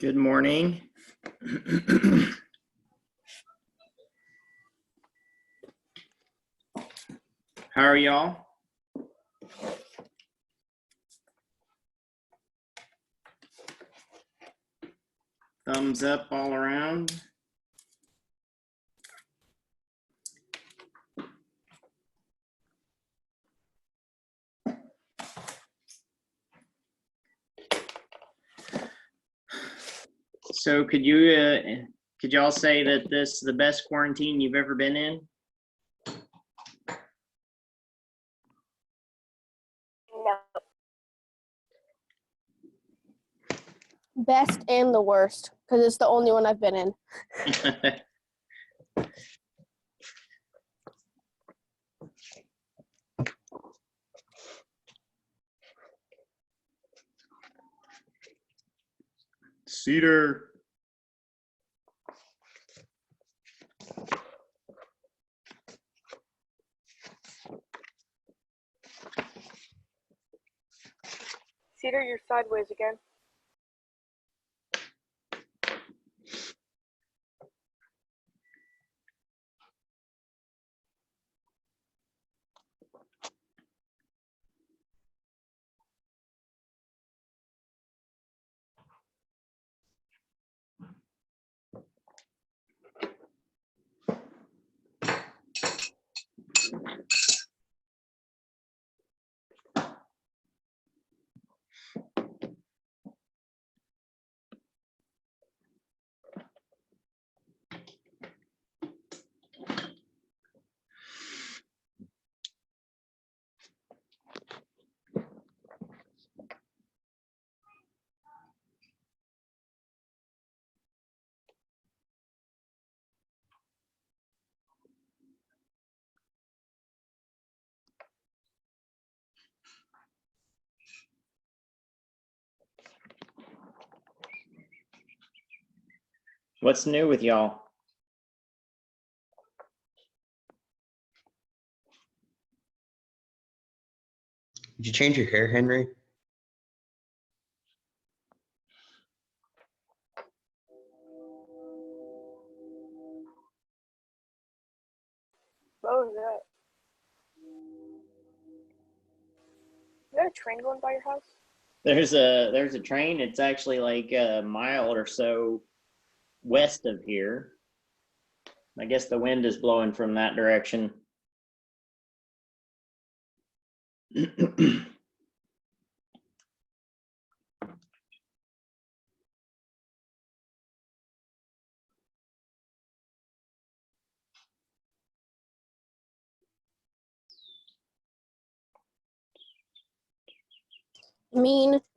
Good morning. How are y'all? Thumbs up all around. So could y'all say that this is the best quarantine you've ever been in? No. Best and the worst, because it's the only one I've been in. Cedar. Cedar, you're sideways again. What's new with y'all? Did you change your hair, Henry? What was that? Is there a train going by your house? There's a train. It's actually like a mile or so west of here. I guess the wind is blowing from that direction.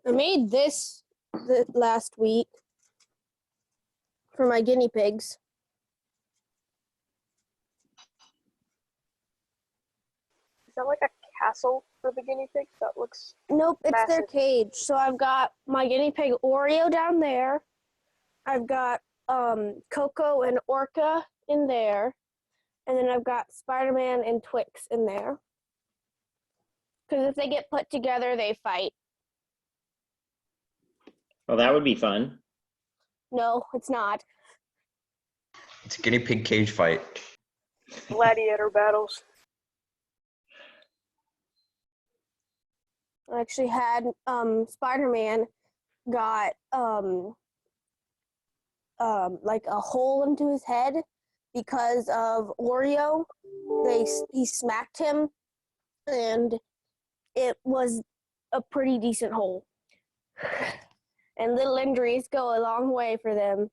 I made this the last week for my guinea pigs. Is that like a castle for the guinea pigs? That looks Nope, it's their massive. cage. So I've got my guinea pig Oreo down there. I've got Coco and Orca in there. And then I've got Spider-Man and Twix in there. Because if they get put together, they fight. Well, that would be fun. No, it's not. It's a guinea pig cage fight. Gladiator battles. I actually had Spider-Man got like a hole into his head because of Oreo. He smacked him, and it was a pretty decent hole. And little injuries go a long way for them.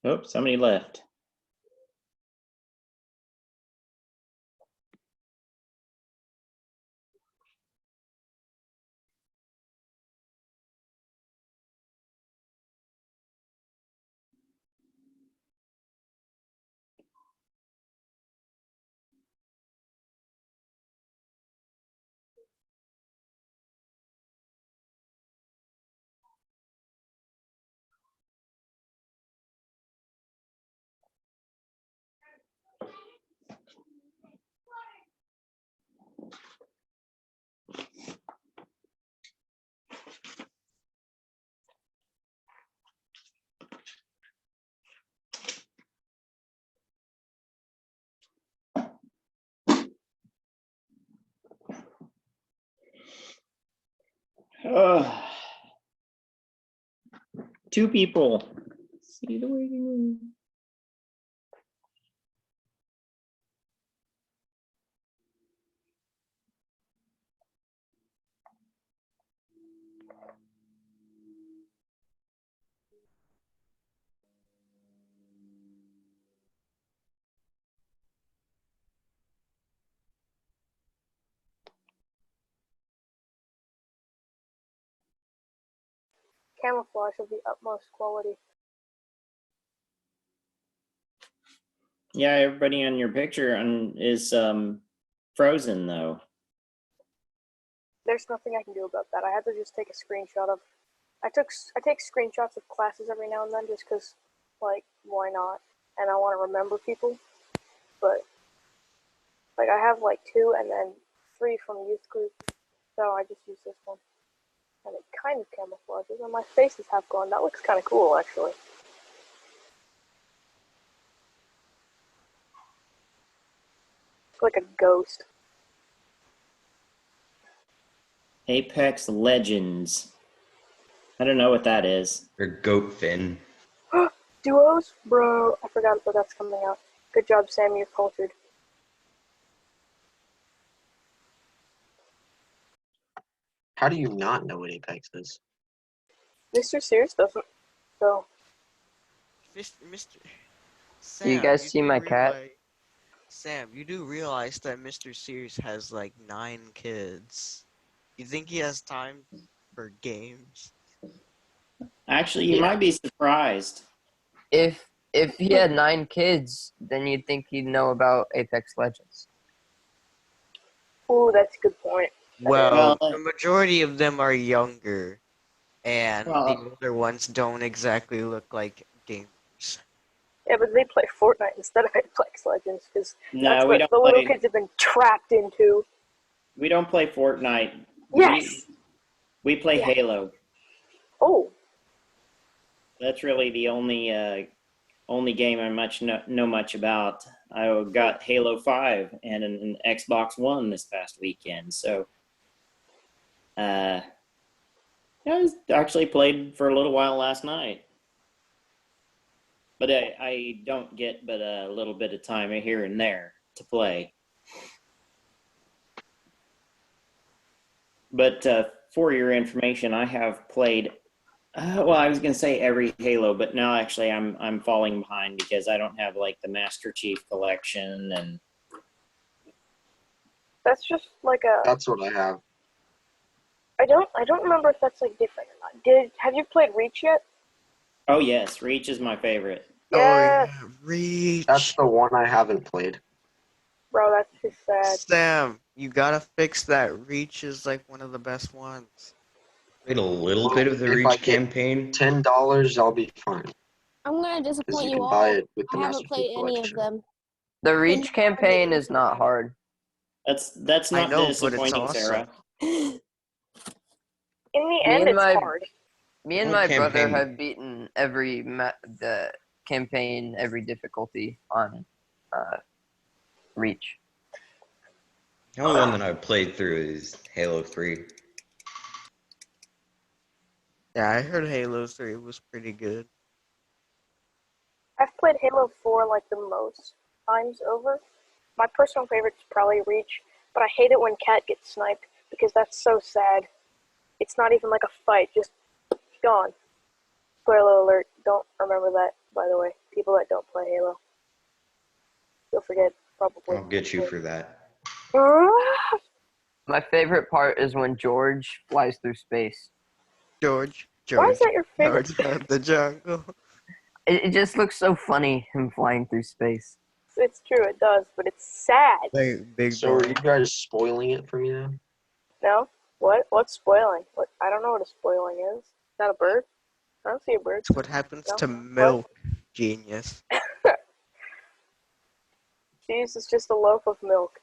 Oops, somebody left. Two people. See the waiting room. Camouflage of the utmost quality. Yeah, everybody on your picture is frozen though. There's nothing I can do about that. I had to just take a screenshot of. I take screenshots of classes every now and then just because, like, why not? And I want to remember people. But like, I have like 2 and then 3 from youth group, so I just use this one. And it kind of camouflages, and my face is half gone. That looks kind of cool, actually. It's like a ghost. Apex Legends. I don't know what that is. Or goat fin. Duos? Bro, I forgot that that's coming out. Good job, Sam, you're cultured. How do you not know what Apex is? Mr. Sears doesn't, so. Mr. Do you Sam, guys see do my cat? Sam, you do realize that Mr. Sears has like 9 kids. You think he has time for games? Actually, you Yeah. might be surprised. If he had 9 kids, then you'd think he'd know about Apex Legends. Ooh, that's a good point. Well, Well, the majority of them are younger, and the Well- older ones don't exactly look like gamers. Yeah, but they play Fortnite instead of Apex Legends, because No, that's we what don't the little play. kids have been trapped into. We don't play Fortnite. Yes! We play Yeah. Halo. Oh, That's really the only game I know much about. I got Halo 5 and an Xbox One this past weekend. So, I was actually played for a little while last night. But I don't get but a little bit of time here and there to play. But for your information, I have played. Well, I was gonna say every Halo, but now actually I'm falling behind because I don't have like the Master Chief Collection and. that's just like a. That's what I have. I don't remember if that's like different or not. Have you played Reach yet? Oh yes, Reach is my favorite. Yeah, Oh yeah, Reach. That's the one I haven't played. bro, that's just sad. Sam, you gotta fix that. Reach is like one of the best ones. Played a little Well, bit of the if I Reach get campaign. $10, I'll be fine. I'm gonna Because disappoint you you can buy all. it with the I Master haven't played Chief any of Collection. them. The Reach campaign is not hard. That's I not know, but it's disappointing, awesome. Sarah. In the Me end, and it's my- hard. Me and What my brother campaign? have beaten the campaign, every difficulty on Reach. The only one that I've played through is Halo 3. Yeah, I heard Halo 3 was pretty good. I've played Halo 4 like the most times over. My personal favorite is probably Reach, but I hate it when Cat gets sniped because that's so sad. It's not even like a fight, just gone. Spoiler alert, don't remember that, by the way. People that don't play Halo. You'll forget, probably. I'll get you for that. My favorite part is when George flies through space. George. Why is that your favorite? George of the jungle. It just looks so funny, him flying through space. It's true, it does, but it's sad. Big So are boy. you guys spoiling it for me now? No? What? What's spoiling? What? I don't know what a spoiling is. Is that a bird? I don't see a bird. That's what happens No? to milk, genius. Cheese is just a loaf of milk.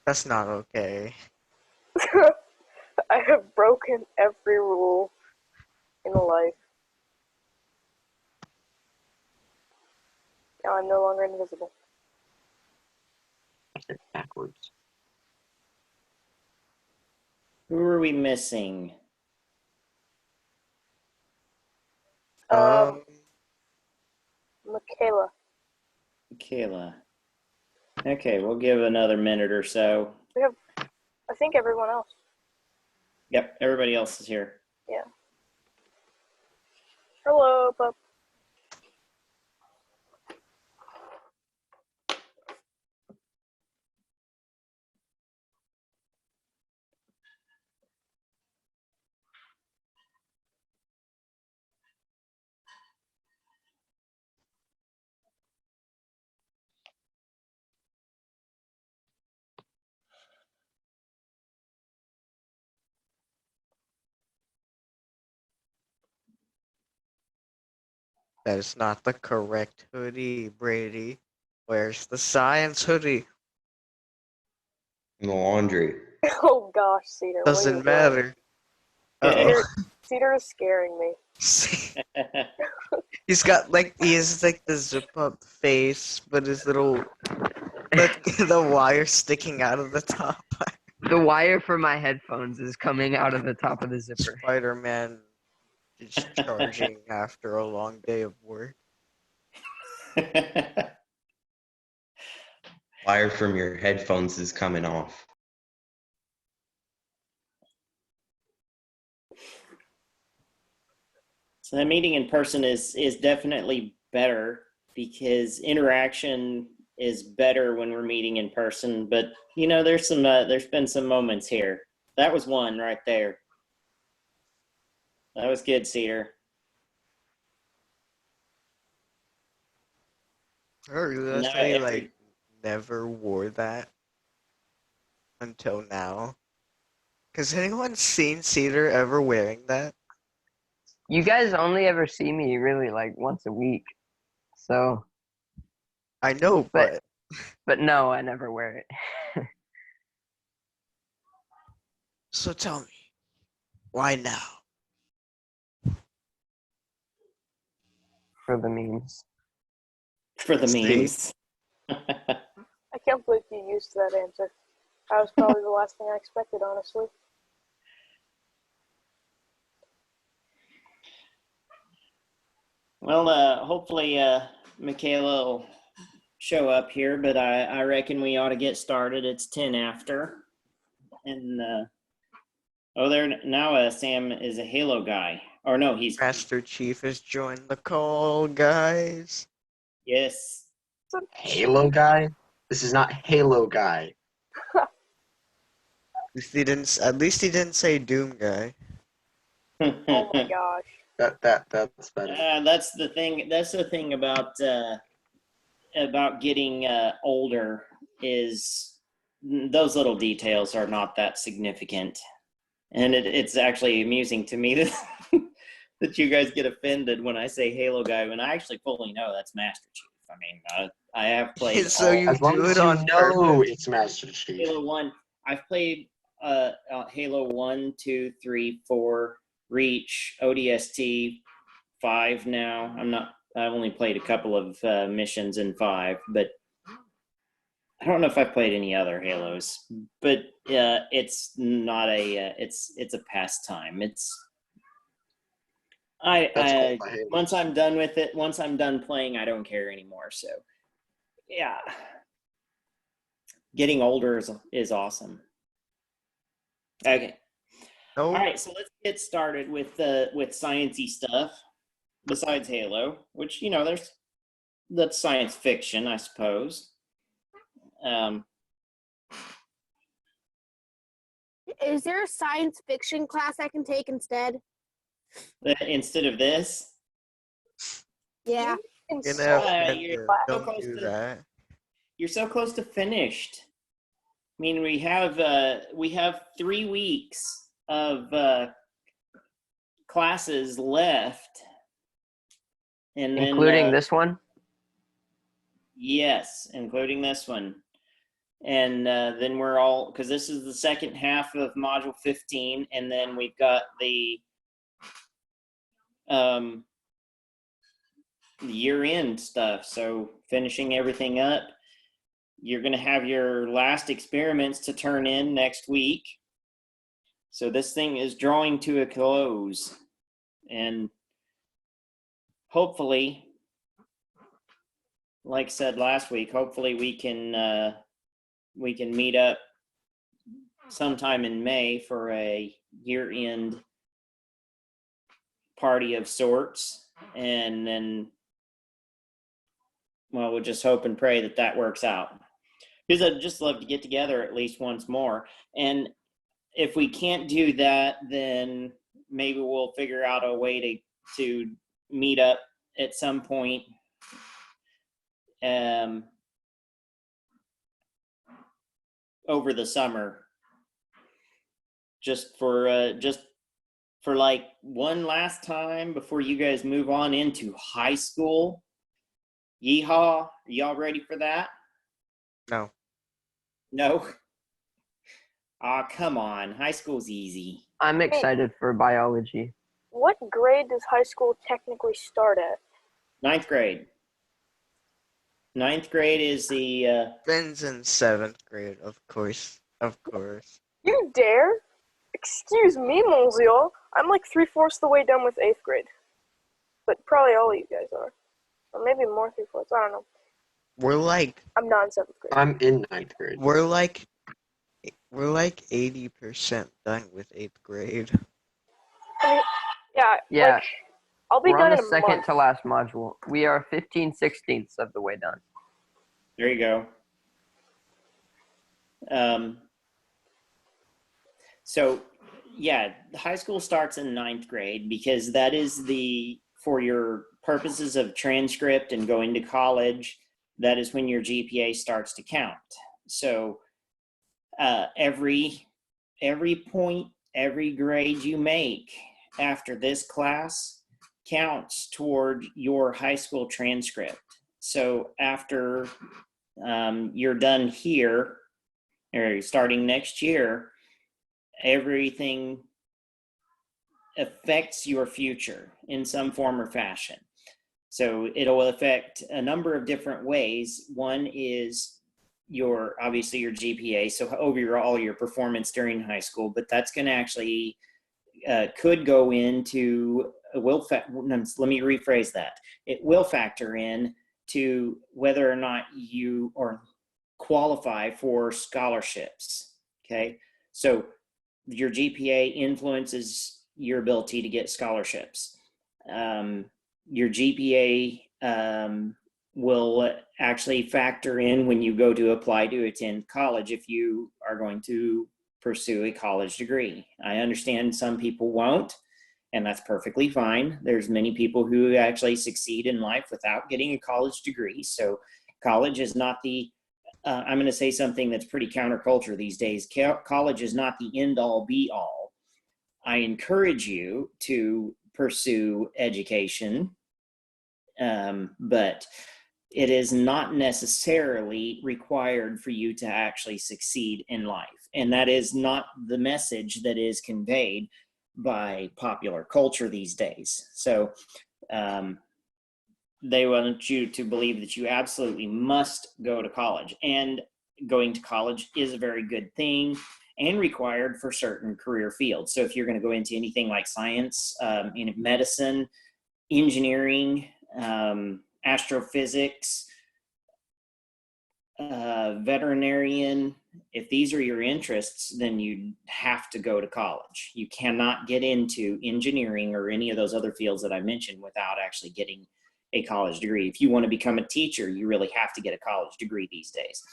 That's not okay. I have broken every rule in life. Now I'm no longer invisible. Backwards. we missing? Michaela. Kayla. Okay, we'll give another minute or so. I think everyone else. Yep, everybody else is here. Hello, pup. That is not the correct hoodie, Brady. Where's the science hoodie? In the laundry. Oh gosh, Cedar. where you Doesn't going? matter. Uh-oh. Cedar is scaring me. He has like the zip up face, but his little the wire sticking out of the top. The wire for my headphones is coming out of the top of the zipper. Spider-Man is charging after a long day of work. Wire from your headphones is coming off. So the meeting in person is definitely better because interaction is better when we're meeting in person. But you know, there's been some moments here. That was one right there. That was good, Cedar. I realized No, I like never wore that until now. Has anyone seen Cedar ever wearing that? You guys only ever see me really like once a week. So, I know, But- but no, I never wear it. so tell me, why now? For the memes. For the See? memes. I can't believe you used that answer. That was probably the last thing I expected, honestly. Well, hopefully Michaela will show up here, but I reckon we ought to get started. It's 10 after. And there now Sam is a Halo guy. Or no, he's Master Chief has joined the call, guys. yes. Halo guy? This is not Halo guy. At least he didn't say Doom guy. Oh my gosh. That's better. That's the thing. That's the thing about getting older is those little details are not that significant, and it's actually amusing to me that that you guys get offended when I say Halo guy when I actually fully know that's Master Chief. I mean, I have played So all you As long do as it you on know purpose. it's Master Chief. Halo 1. I've played Halo 1, 2, 3, 4, Reach, ODST, 5 now. I've only played a couple of missions in 5, but I don't know if I've played any other Halos. But it's not a it's a pastime. That's called a Halo. Once I'm done with it, once I'm done playing, I don't care anymore. So yeah, getting older is awesome. Okay. No, All right, so let's get started with sciencey stuff. Besides Halo, which that's science fiction, I suppose. Is there a science fiction class I can take instead? Instead of this, Yeah. you're gonna have you're to so don't close do to that. you're so close to finished. I mean, we have 3 weeks of classes left, and then Including this one? yes, including this one. And then we're all, because this is the second half of module 15, and then we've got the year-end stuff. So finishing everything up, you're going to have your last experiments to turn in next week. So this thing is drawing to a close, and hopefully, like I said last week, hopefully we can meet up sometime in May for a year-end party of sorts, and then, well, we'll just hope and pray that that works out. Because I'd just love to get together at least once more. And if we can't do that, then maybe we'll figure out a way to meet up at some point. Over the summer, just for like one last time before you guys move on into high school. Yeehaw! Are y'all ready for that? No. No? Aw, come on. High school's easy. I'm excited for biology. What grade does high school technically start at? 9th grade. 9th grade is the Ben's in 7th grade, of course. Of course. You dare? Excuse me, monsieur. I'm like 3/4 the way done with 8th grade. But probably all of you guys are. Or maybe more 3/4. I don't know. We're like I'm not in 7th grade. I'm in 9th grade. we're like 80% done with 8th grade. I mean, yeah. Yeah. Like, I'll be We're done on in the a second month. to last module. We are 15/16 of the way done. there you go. So yeah, high school starts in 9th grade because that is for your purposes of transcript and going to college, that is when your GPA starts to count. So every point, every grade you make after this class counts toward your high school transcript. So after you're done here, or starting next year, everything affects your future in some form or fashion. So it'll affect a number of different ways. One is obviously your GPA, so overall your performance during high school, but that's going to actually could go into let me rephrase that. It will factor in to whether or not you qualify for scholarships. Okay, so your GPA influences your ability to get scholarships. Your GPA will actually factor in when you go to apply to attend college if you are going to pursue a college degree. I understand some people won't, and that's perfectly fine. There's many people who actually succeed in life without getting a college degree. So college is not I'm going to say something that's pretty counterculture these days. College is not the end all be all. I encourage you to pursue education, but it is not necessarily required for you to actually succeed in life. And that is not the message that is conveyed by popular culture these days. So they want you to believe that you absolutely must go to college. And going to college is a very good thing and required for certain career fields. So if you're going to go into anything like science, in medicine, engineering, astrophysics, veterinarian, if these are your interests, then you have to go to college. You cannot get into engineering or any of those other fields that I mentioned without actually getting a college degree. If you want to become a teacher, you really have to get a college degree these days.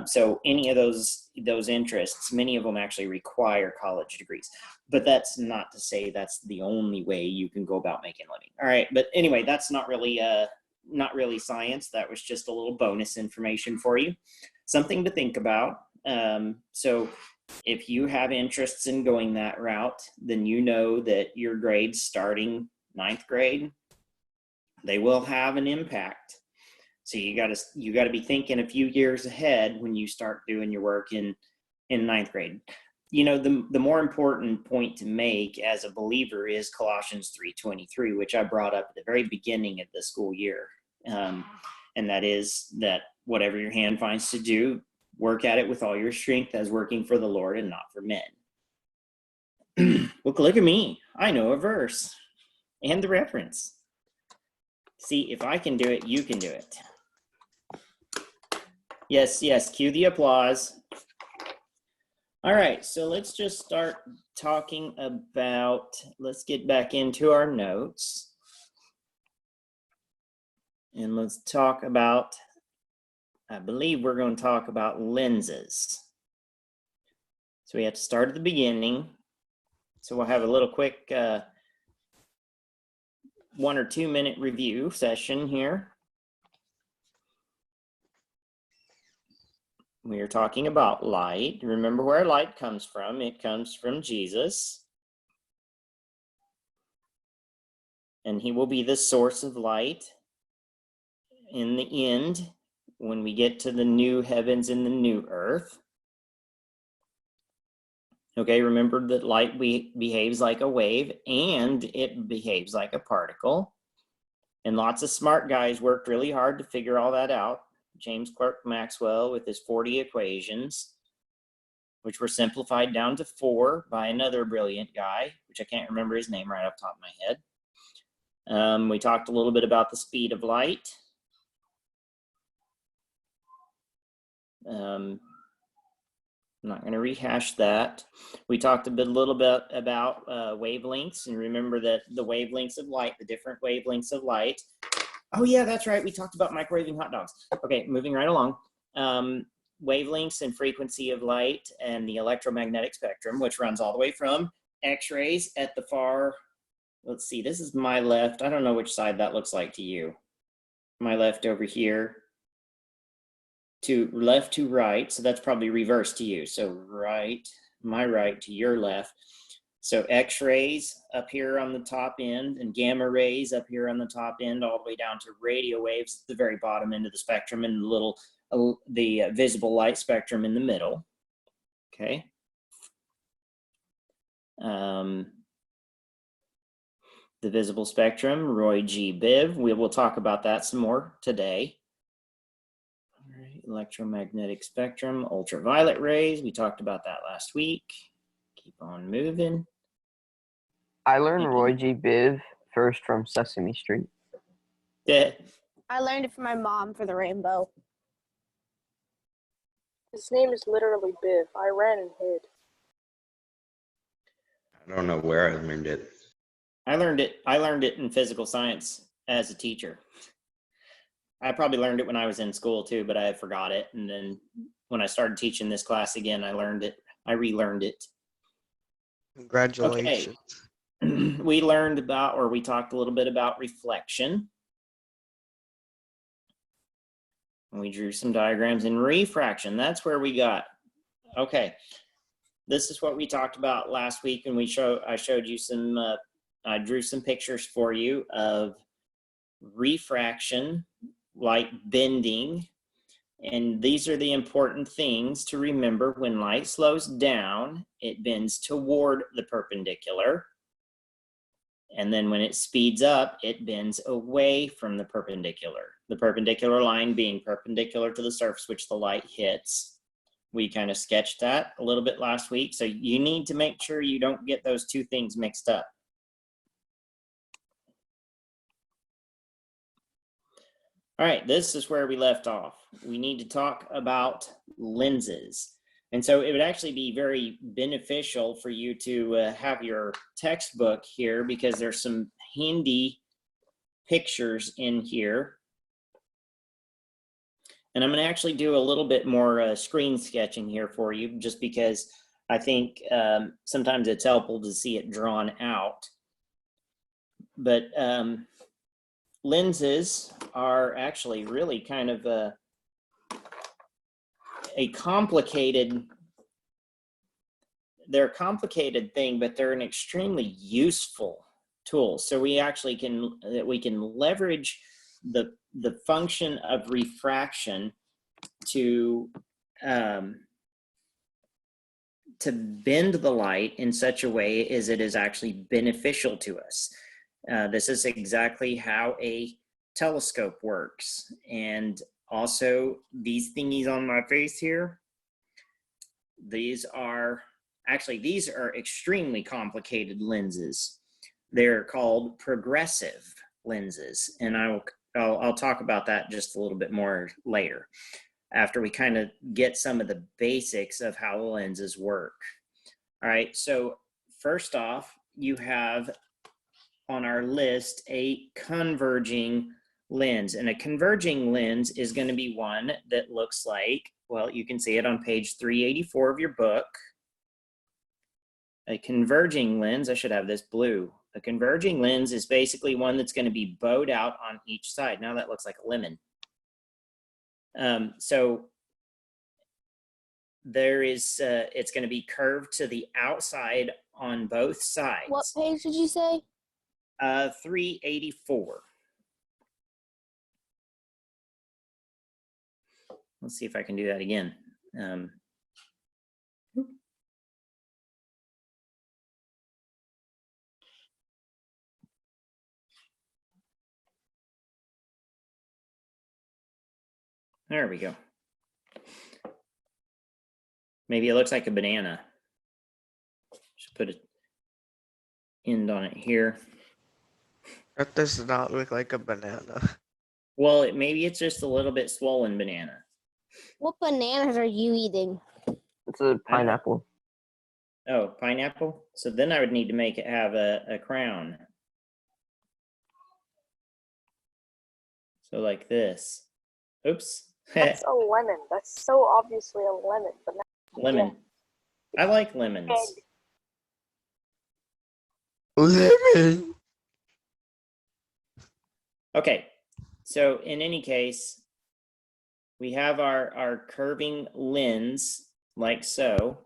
So any of those interests, many of them actually require college degrees. But that's not to say that's the only way you can go about making a living. All right, but anyway, that's not really science. That was just a little bonus information for you, something to think about. So if you have interests in going that route, then you know that your grades starting 9th grade, they will have an impact. So you got to be thinking a few years ahead when you start doing your work in 9th grade. You know, the more important point to make as a believer is Colossians 3:23, which I brought up at the very beginning of the school year. And that is that whatever your hand finds to do, work at it with all your strength as working for the Lord and not for men. Look at me. I know a verse and the reference. See, if I can do it, you can do it. Yes, yes, cue the applause. All right, so let's just start talking about, let's get back into our notes. And let's talk about, I believe we're going to talk about lenses. So we have to start at the beginning. So we'll have a little quick 1 or 2 minute review session here. We are talking about light. Remember where light comes from. It comes from Jesus. And he will be the source of light in the end when we get to the new heavens and the new earth. Okay, remember that light behaves like a wave and it behaves like a particle. And lots of smart guys worked really hard to figure all that out. James Clerk Maxwell with his 40 equations, which were simplified down to 4 by another brilliant guy, which I can't remember his name right off the top of my head. We talked a little bit about the speed of light. I'm not going to rehash that. We talked a little bit about wavelengths, and remember that the wavelengths of light, the different wavelengths of light. Oh yeah, that's right. We talked about microwaving hot dogs. Okay, moving right along. Wavelengths and frequency of light and the electromagnetic spectrum, which runs all the way from X-rays at the far, let's see, this is my left. I don't know which side that looks like to you. My left over here. To left to right, so that's probably reverse to you. So right, my right to your left. So X-rays up here on the top end and gamma rays up here on the top end, all the way down to radio waves at the very bottom end of the spectrum, and the visible light spectrum in the middle. Okay. The visible spectrum, Roy G. Biv. We will talk about that some more today. Electromagnetic spectrum, ultraviolet rays. We talked about that last week. Keep on moving. I learned Roy G. Biv first from Sesame Street. Yeah. I learned it from my mom for the rainbow. His name is literally Biv. I ran and hid. I don't know where I learned it. I learned it in physical science as a teacher. I probably learned it when I was in school too, but I forgot it. And then when I started teaching this class again, I learned it. I relearned it. Congratulations. Okay. We learned about, or we talked a little bit about reflection. We drew some diagrams in refraction. That's where we got. Okay. This is what we talked about last week, and I showed you some, I drew some pictures for you of refraction, light bending, and these are the important things to remember. When light slows down, it bends toward the perpendicular, and then when it speeds up, it bends away from the perpendicular line being perpendicular to the surface which the light hits. We kind of sketched that a little bit last week, so you need to make sure you don't get those two things mixed up. All right, this is where we left off. We need to talk about lenses. And so it would actually be very beneficial for you to have your textbook here, because there's some handy pictures in here. And I'm going to actually do a little bit more screen sketching here for you, just because I think sometimes it's helpful to see it drawn out. But lenses are actually really kind of they're a complicated thing, but they're an extremely useful tool. So we actually can leverage the function of refraction to bend the light in such a way as it is actually beneficial to us. This is exactly how a telescope works. And also these thingies on my face here, these are actually, these are extremely complicated lenses. They're called progressive lenses, and I'll talk about that just a little bit more later, after we kind of get some of the basics of how the lenses work. All right, so first off, you have on our list a converging lens, and a converging lens is going to be one that looks like, well, you can see it on page 384 of your book. A converging lens, I should have this blue. A converging lens is basically one that's going to be bowed out on each side. Now that looks like a lemon. So there is, it's going to be curved to the outside on both sides. What page did you say? 384. Let's see if I can do that again. There we go. Maybe it looks like a banana. Just put an end on it here. That does not look like a banana. Well, maybe it's just a little bit swollen banana. What bananas are you eating? It's a pineapple. Oh, pineapple? So then I would need to make it have a crown. So like this. Oops. That's a lemon. That's so obviously a lemon, but not Lemon. I like lemons. Lemon. Okay, so in any case, we have our curving lens like so.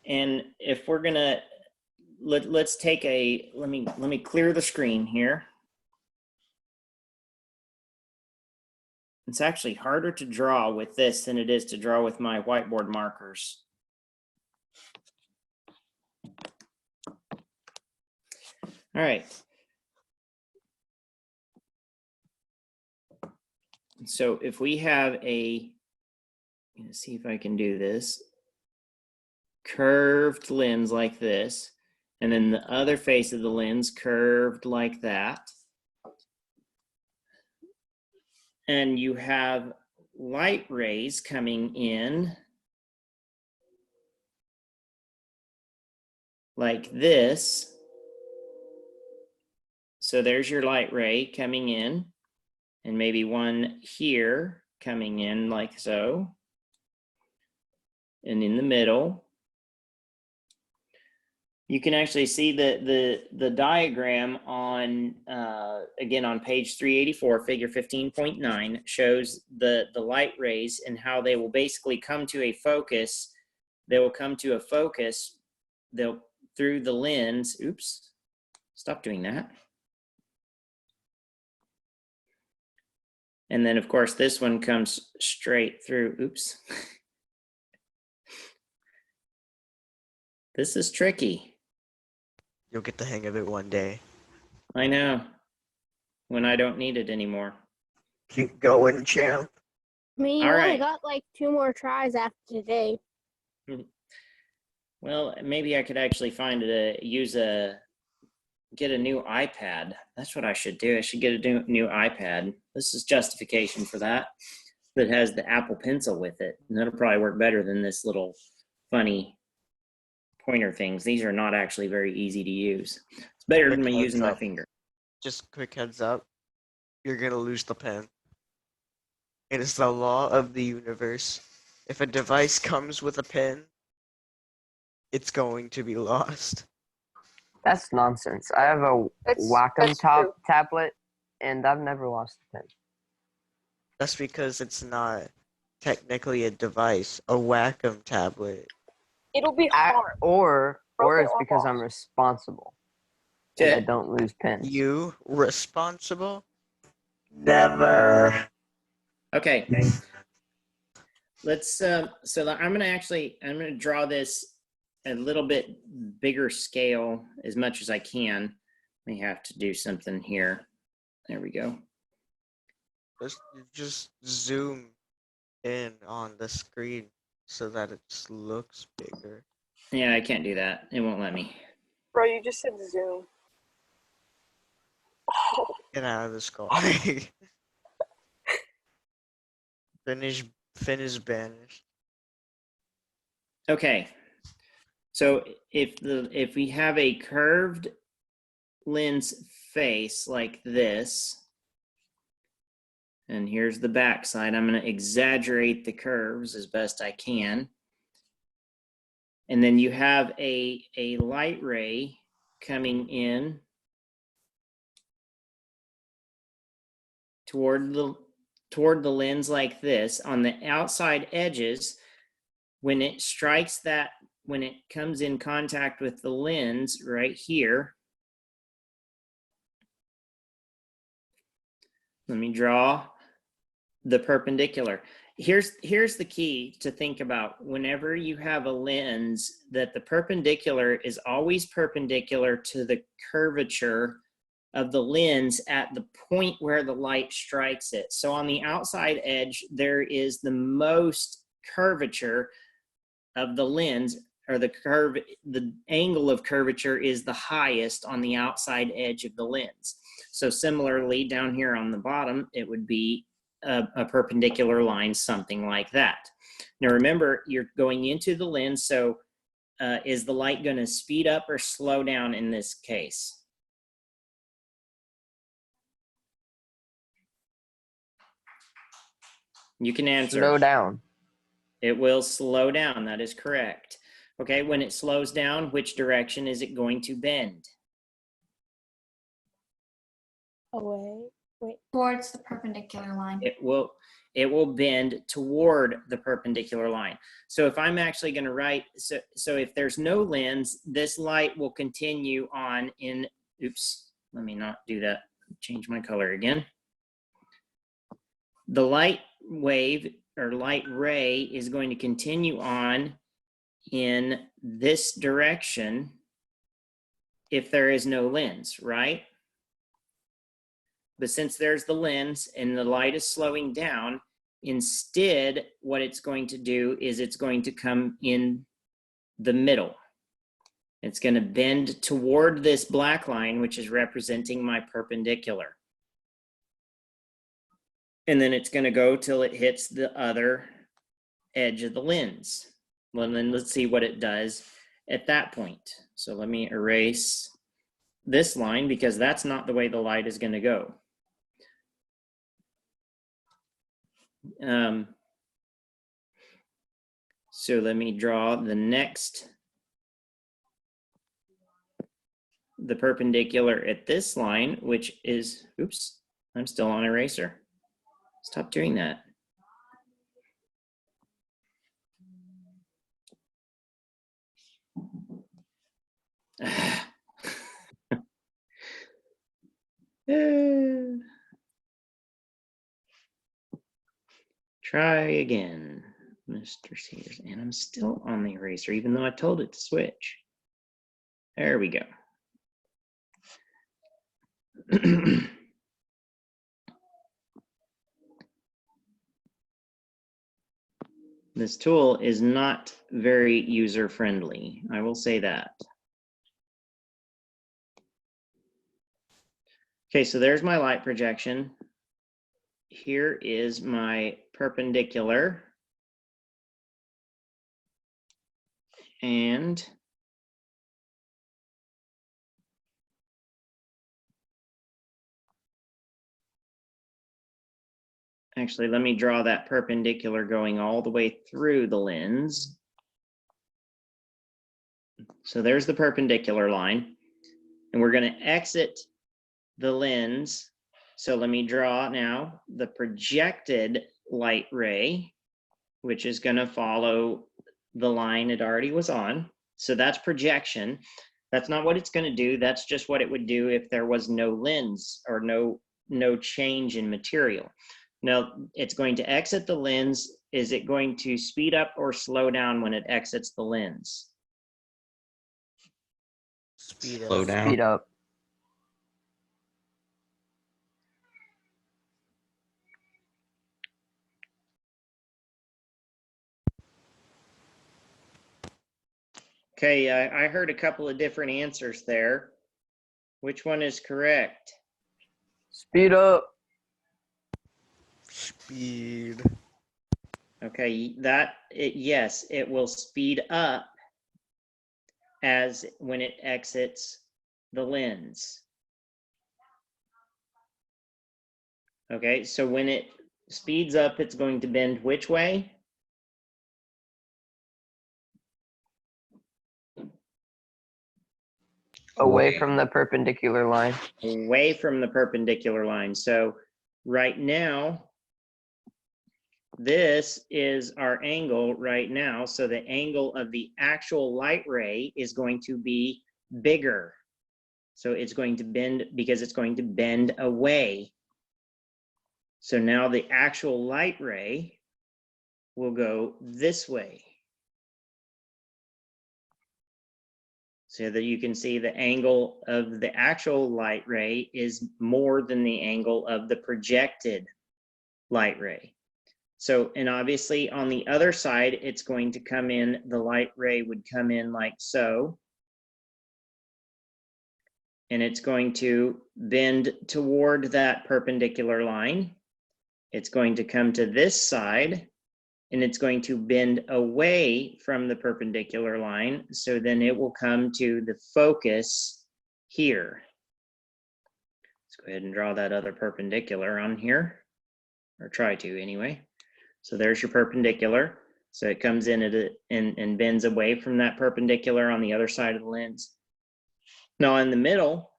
And if we're gonna, let's take a, let me clear the screen here. It's actually harder to draw with this than it is to draw with my whiteboard markers. All right. So if we have a, let's see if I can do this, curved lens like this, and then the other face of the lens curved like that. And you have light rays coming in like this. So there's your light ray coming in, and maybe one here coming in like so. And in the middle, you can actually see the diagram on, again, on page 384, figure 15.9, shows the light rays and how they will basically come to a focus. They will come to a focus through the lens. Oops, stop doing that. And then, of course, this one comes straight through. Oops. This is tricky. You'll get the hang of it one day. I know, when I don't need it anymore. Keep going, champ. I mean, you All only right. got like 2 more tries after today. Well, maybe I could actually get a new iPad. That's what I should do. I should get a new iPad. This is justification for that. That has the Apple Pencil with it. And that'll probably work better than this little funny pointer things. These are not actually very easy to use. It's better than me Quick using my heads up. finger. Just quick heads up. You're gonna lose the pen. It is the law of the universe. If a device comes with a pen, it's going to be lost. That's nonsense. I have a Wacom that's true. tablet, and I've never lost a pen. That's because it's not technically a device. A Wacom tablet. It'll be I- hard. or Broken it's or because I'm lost. responsible. And I Yeah. don't lose pens. You responsible? Never. Okay. Let's so I'm gonna draw this a little bit bigger scale as much as I can. May have to do something here. There we go. Just zoom in on the screen so that it just looks bigger. Yeah, I can't do that. It won't let me. Bro, you just said zoom. Get out of this call. Finn is banished. Okay. So if we have a curved lens face like this, and here's the back side, I'm going to exaggerate the curves as best I can. And then you have a light ray coming in toward the lens like this. On the outside edges, when it strikes that, when it comes in contact with the lens right here, let me draw the perpendicular. Here's the key to think about. Whenever you have a lens, that the perpendicular is always perpendicular to the curvature of the lens at the point where the light strikes it. So on the outside edge, there is the most curvature of the lens, or the angle of curvature is the highest on the outside edge of the lens. So similarly, down here on the bottom, it would be a perpendicular line, something like that. Now remember, you're going into the lens, so is the light going to speed up or slow down in this case? You can answer. Slow down. It will slow down. That is correct. Okay, when it slows down, which direction is it going to bend? Away. Wait. Towards the perpendicular line. It will bend toward the perpendicular line. So if I'm actually going to write, so if there's no lens, this light will continue on in, oops, let me not do that. Change my color again. The light wave or light ray is going to continue on in this direction if there is no lens, right? But since there's the lens and the light is slowing down, instead, what it's going to do is it's going to come in the middle. It's going to bend toward this black line, which is representing my perpendicular. And then it's going to go till it hits the other edge of the lens. Well, then let's see what it does at that point. So let me erase this line because that's not the way the light is going to go. So let me draw the perpendicular at this line, which is, oops, I'm still on eraser. Stop doing that. Try again, Mr. Sears. And I'm still on the eraser, even though I told it to switch. There we go. This tool is not very user-friendly. I will say that. Okay, so there's my light projection. Here is my perpendicular. And actually, let me draw that perpendicular going all the way through the lens. So there's the perpendicular line. And we're going to exit the lens. So let me draw now the projected light ray, which is going to follow the line it already was on. So that's projection. That's not what it's going to do. That's just what it would do if there was no lens or no change in material. Now, it's going to exit the lens. Is it going to speed up or slow down when it exits the lens? Slow down. Speed up. Okay, I heard a couple of different answers there. Which one is correct? Speed up. Speed. Okay, yes, it will speed up as when it exits the lens. Okay, so when it speeds up, it's going to bend which way? Away from the perpendicular line. Away from the perpendicular line. So right now, this is our angle right now. So the angle of the actual light ray is going to be bigger. So it's going to bend because it's going to bend away. So now the actual light ray will go this way. So that you can see the angle of the actual light ray is more than the angle of the projected light ray. So, and obviously on the other side, it's going to come in, the light ray would come in like so. And it's going to bend toward that perpendicular line. It's going to come to this side, and it's going to bend away from the perpendicular line. So then it will come to the focus here. Let's go ahead and draw that other perpendicular on here, or try to anyway. So there's your perpendicular. So it comes in at it and bends away from that perpendicular on the other side of the lens. Now in the middle,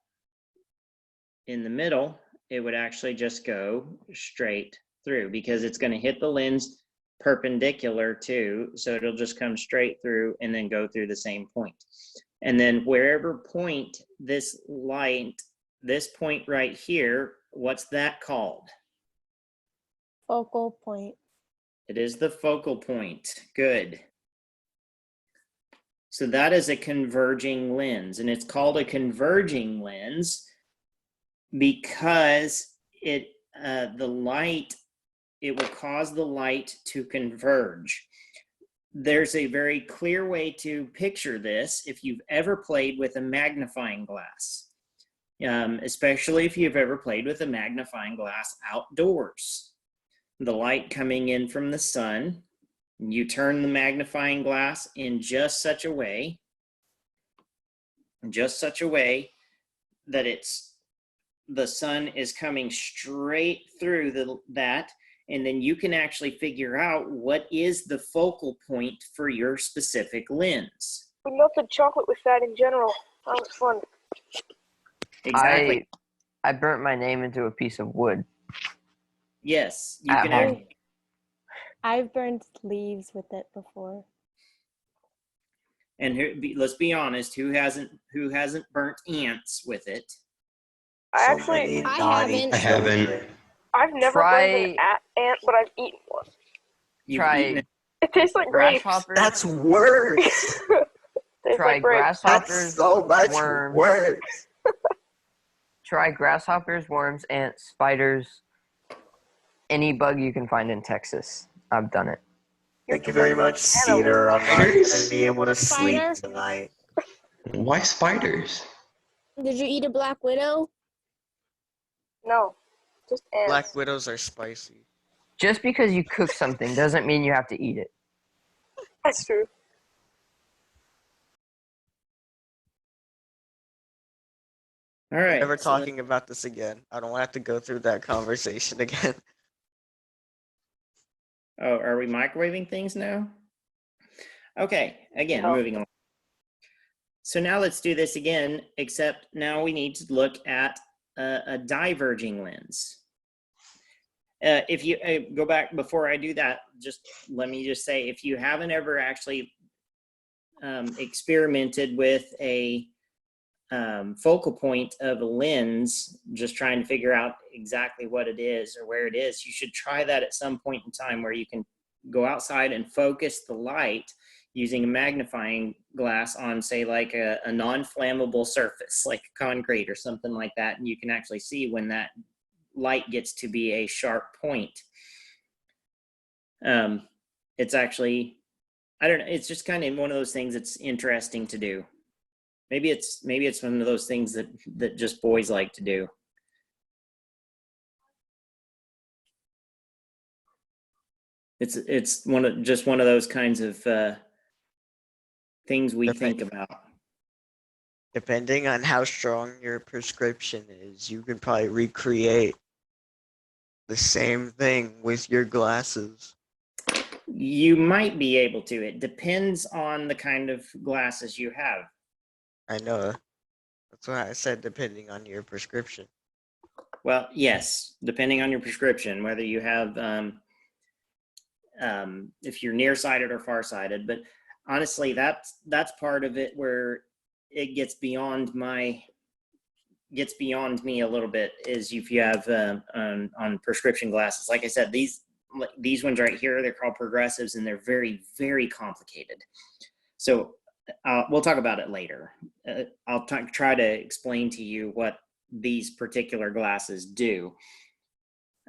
it would actually just go straight through because it's going to hit the lens perpendicular too. So it'll just come straight through and then go through the same point. And then wherever point this light, this point right here, what's that called? Focal point. It is the focal point. Good. So that is a converging lens, and it's called a converging lens because it will cause the light to converge. There's a very clear way to picture this if you've ever played with a magnifying glass, especially if you've ever played with a magnifying glass outdoors. The light coming in from the sun, you turn the magnifying glass in just such a way that the sun is coming straight through that, and then you can actually figure out what is the focal point for your specific lens. We melted chocolate with that in general. That was fun. Exactly. I burnt my name into a piece of wood. Yes, you At can. home. I've burned leaves with it before. And here, let's be honest, who hasn't burnt ants with it? I I haven't. I haven't. I've never burned an ant, but I've eaten one. You've Try eaten it. It tastes like grapes. grasshoppers. That's worse. Tastes Try like grapes. grasshoppers. That's so much worms. worse. Try grasshoppers, worms, ants, spiders, any bug you can find in Texas. I've done it. Thank you very much, Cedar. I'm not going to be able to sleep Spider? tonight. Why spiders? Did you eat a black widow? No, just ants. Black widows are spicy. Just because you cook something doesn't mean you have to eat it. That's true. All right. Never so talking about this again. I don't have to go through that conversation again. Oh, are we microwaving things now? Okay, again, No. moving on. So now let's do this again, except now we need to look at a diverging lens. If you go back before I do that, just let me just say, if you haven't ever actually experimented with a focal point of a lens, just trying to figure out exactly what it is or where it is, you should try that at some point in time where you can go outside and focus the light using a magnifying glass on, say, like a non-flammable surface, like concrete or something like that, and you can actually see when that light gets to be a sharp point. It's actually, I don't know. It's just kind of one of those things that's interesting to do. Maybe it's one of those things that just boys like to do. It's one of those kinds of things we think about. Depending on how strong your prescription is, you can probably recreate the same thing with your glasses. You might be able to. It depends on the kind of glasses you have. I know. That's why I said depending on your prescription. Well, yes, depending on your prescription, whether you have, if you're nearsighted or farsighted. But honestly, that's part of it where it gets beyond me a little bit. Is if you have on prescription glasses, like I said, these ones right here, they're called progressives, and they're very, very complicated. So we'll talk about it later. I'll try to explain to you what these particular glasses do,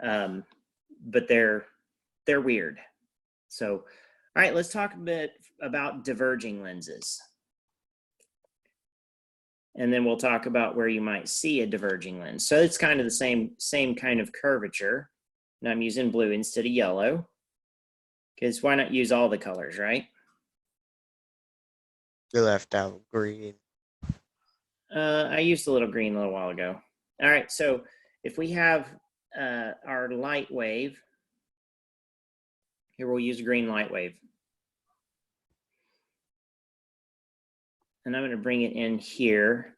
but they're weird. So, all right, let's talk a bit about diverging lenses, and then we'll talk about where you might see a diverging lens. So it's kind of the same kind of curvature. And I'm using blue instead of yellow, because why not use all the colors, right? You left out green. I used a little green a little while ago. All right, so if we have our light wave, here we'll use green light wave. And I'm going to bring it in here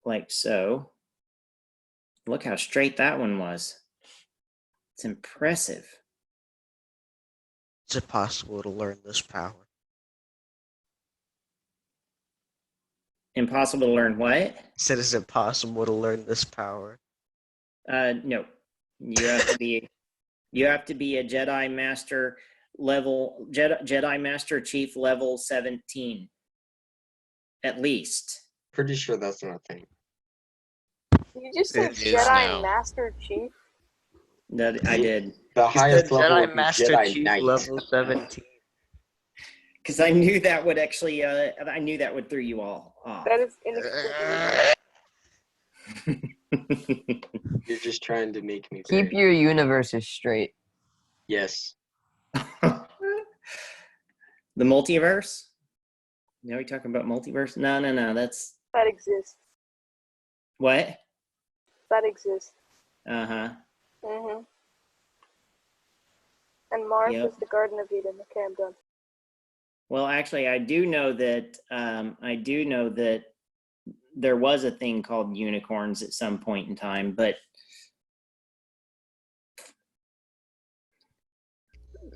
like so. Look how straight that one was. It's impressive. Is it possible to learn this power? Impossible to learn what? I said, is it possible to learn this power? No. You have to be a Jedi Master level, Jedi Master Chief level 17. At least. Pretty sure that's not a thing. You just said It is Jedi now. Master Chief. That I did. The He highest said level Jedi would be Master Jedi Chief Knight. level 17. Because I knew that would actually, I knew that would throw you all off. That is inexplicable. You're just trying to make me Keep very- your universes straight. Yes. The multiverse? Now we talking about multiverse? No. That's That exists. what? That exists. Uh-huh. Mm-hmm. And Mars Yep. is the Garden of Eden. Okay, I'm done. Well, actually, I do know that there was a thing called unicorns at some point in time, but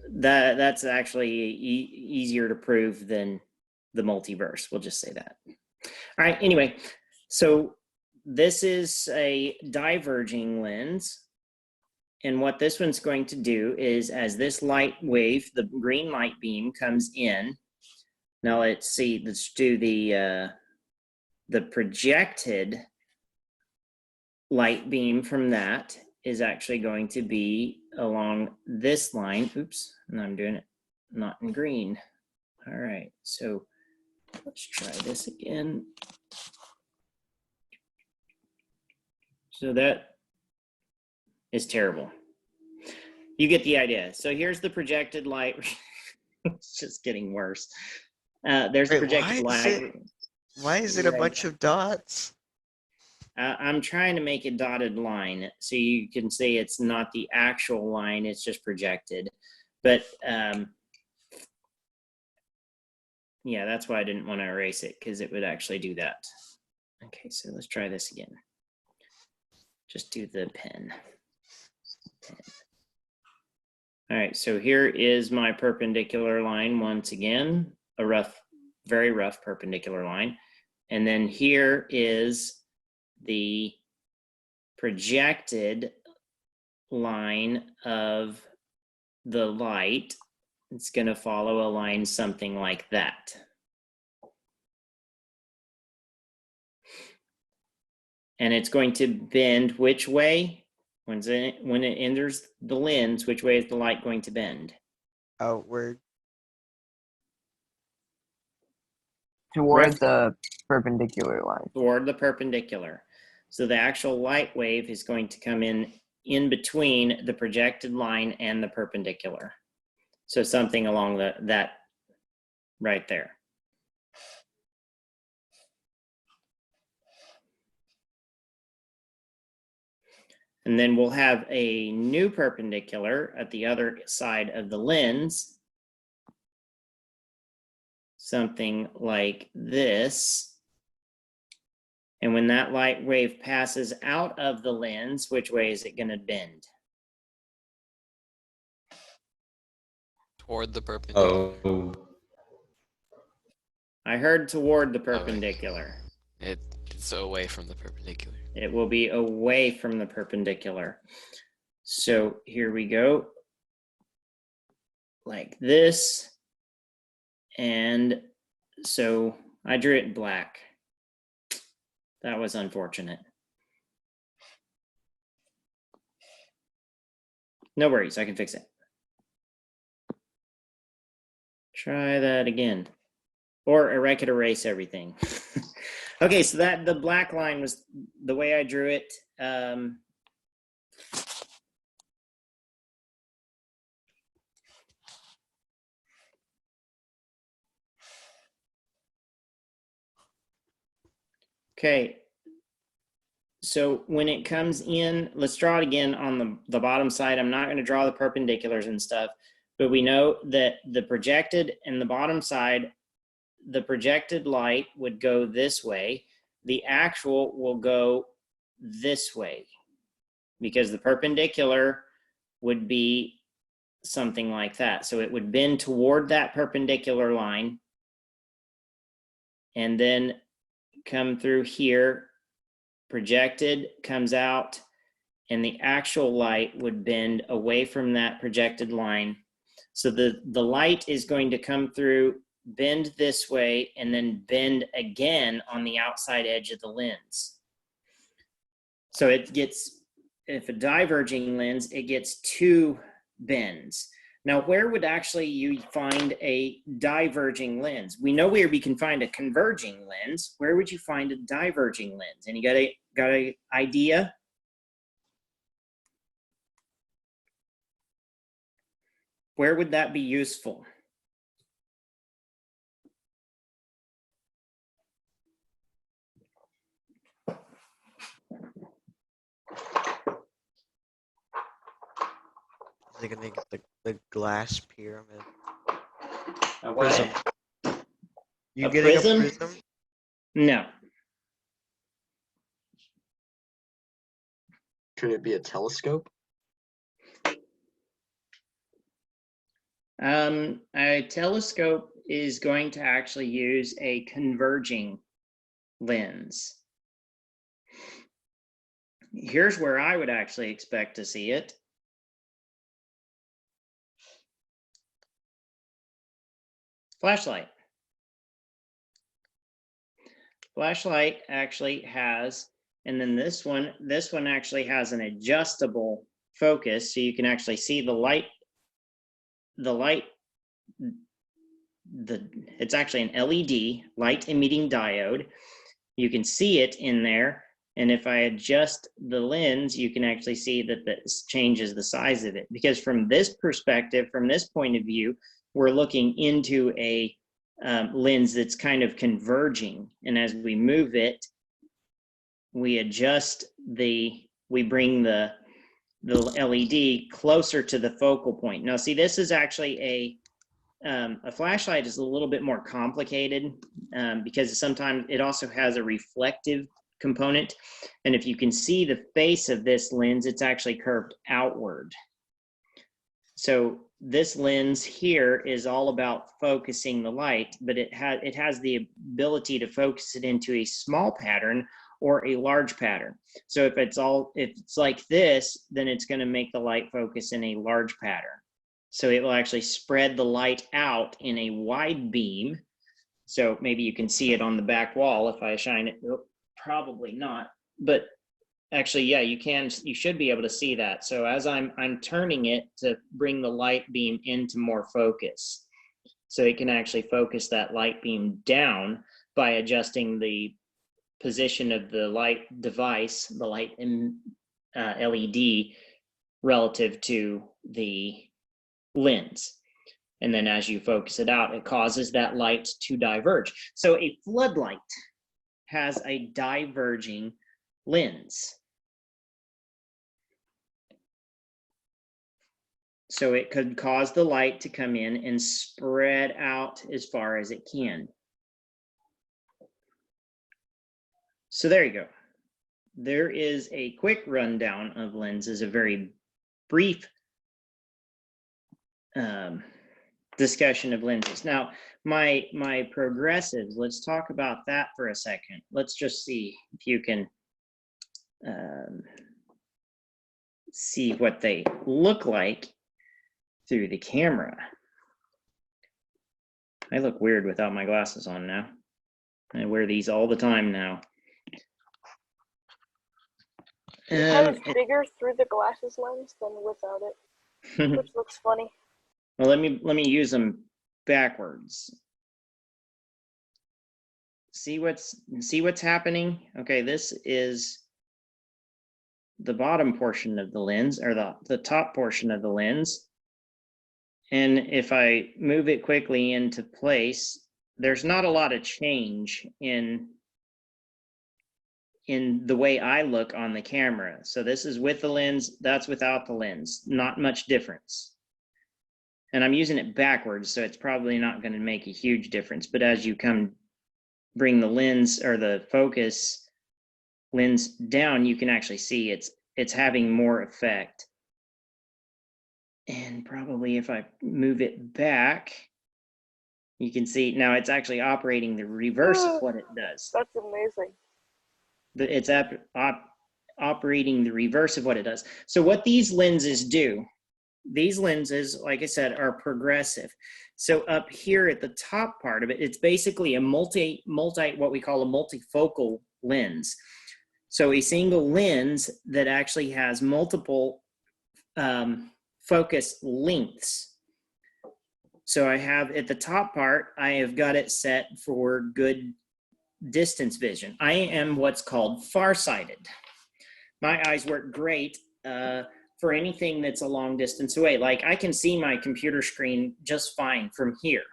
that's actually easier to prove than the multiverse. We'll just say that. All right. Anyway, so this is a diverging lens. And what this one's going to do is, as this light wave, the green light beam comes in. Now let's do the projected light beam from that is actually going to be along this line. Oops, and I'm doing it not in green. All right, so let's try this again. So that is terrible. You get the idea. So here's the projected light. It's just getting worse. There's the projected light. Why is it a Right. bunch of dots? I'm trying to make a dotted line so you can say it's not the actual line, it's just projected. But yeah, that's why I didn't want to erase it, because it would actually do that. Okay, so let's try this again. Just do the pen. All right, so here is my perpendicular line once again, a rough, very rough perpendicular line. And then here is the projected line of the light. It's going to follow a line something like that. And it's going to bend which way? When it enters the lens, which way is the light going to bend? Outward. Toward the perpendicular line. toward the perpendicular. So the actual light wave is going to come in between the projected line and the perpendicular. So something along that right there. And then we'll have a new perpendicular at the other side of the lens. Something like this. And when that light wave passes out of the lens, which way is it going to bend? Toward the perpendicular. Oh, I heard toward the perpendicular. It's away from the perpendicular. It will be away from the perpendicular. So here we go. Like this. And so I drew it in black. That was unfortunate. No worries, I can fix it. Try that again. Or I could erase everything. Okay, so the black line was the way I drew it. Okay, so when it comes in, let's draw it again on the bottom side. I'm not going to draw the perpendiculars and stuff, but we know that the projected and the bottom side, the projected light would go this way. The actual will go this way because the perpendicular would be something like that. So it would bend toward that perpendicular line and then come through here. Projected comes out and the actual light would bend away from that projected line. So the light is going to come through, bend this way, and then bend again on the outside edge of the lens. So it gets, if a diverging lens, it gets two bends. Now, where would actually you find a diverging lens? We know where we can find a converging lens. Where would you find a diverging lens? And you got an idea? Where would that be useful? They're gonna get the glass pyramid. A Prism. what? You A getting prism? a prism? No. Could it be a telescope? A telescope is going to actually use a converging lens. Here's where I would actually expect to see it. Flashlight. Flashlight actually has, and then this one actually has an adjustable focus, so you can actually see the light. It's actually an LED, light emitting diode. You can see it in there, and if I adjust the lens, you can actually see that this changes the size of it. Because from this perspective, from this point of view, we're looking into a lens that's kind of converging, and as we move it, we adjust we bring the LED closer to the focal point. Now, see, this is actually a flashlight is a little bit more complicated because sometimes it also has a reflective component, and if you can see the face of this lens, it's actually curved outward. So this lens here is all about focusing the light, but it has the ability to focus it into a small pattern or a large pattern. So if it's like this, then it's going to make the light focus in a large pattern. So it will actually spread the light out in a wide beam. So maybe you can see it on the back wall if I shine it. Oh, probably not, but actually, yeah, you should be able to see that. So as I'm turning it to bring the light beam into more focus. So it can actually focus that light beam down. by adjusting the position of the light device, the light LED, relative to the lens. And then as you focus it out, it causes that light to diverge. So a floodlight has a diverging lens. So it could cause the light to come in and spread out as far as it can. So there you go. There is a quick rundown of lenses, a very brief discussion of lenses. Now, my progressives, let's talk about that for a second. Let's just see if you can see what they look like through the camera. I look weird without my glasses on now. I wear these all the time now. Kind of bigger through the glasses lens than without it, which looks funny. Well, let me use them backwards. See what's happening? Okay, this is the bottom portion of the lens, or the top portion of the lens. And if I move it quickly into place, there's not a lot of change in the way I look on the camera. So this is with the lens, that's without the lens. Not much difference. And I'm using it backwards, so it's probably not going to make a huge difference. But as you bring the lens or the focus lens down, you can actually see it's having more effect. And probably if I move it back, you can see now it's actually operating the reverse of what it does. That's amazing. It's operating the reverse of what it does. So what these lenses do, these lenses, like I said, are progressive. So up here at the top part of it, it's basically a what we call a multifocal lens. So a single lens that actually has multiple focus lengths. So I have at the top part, I have got it set for good distance vision. I am what's called farsighted. My eyes work great for anything that's a long distance away. Like I can see my computer screen just fine from here.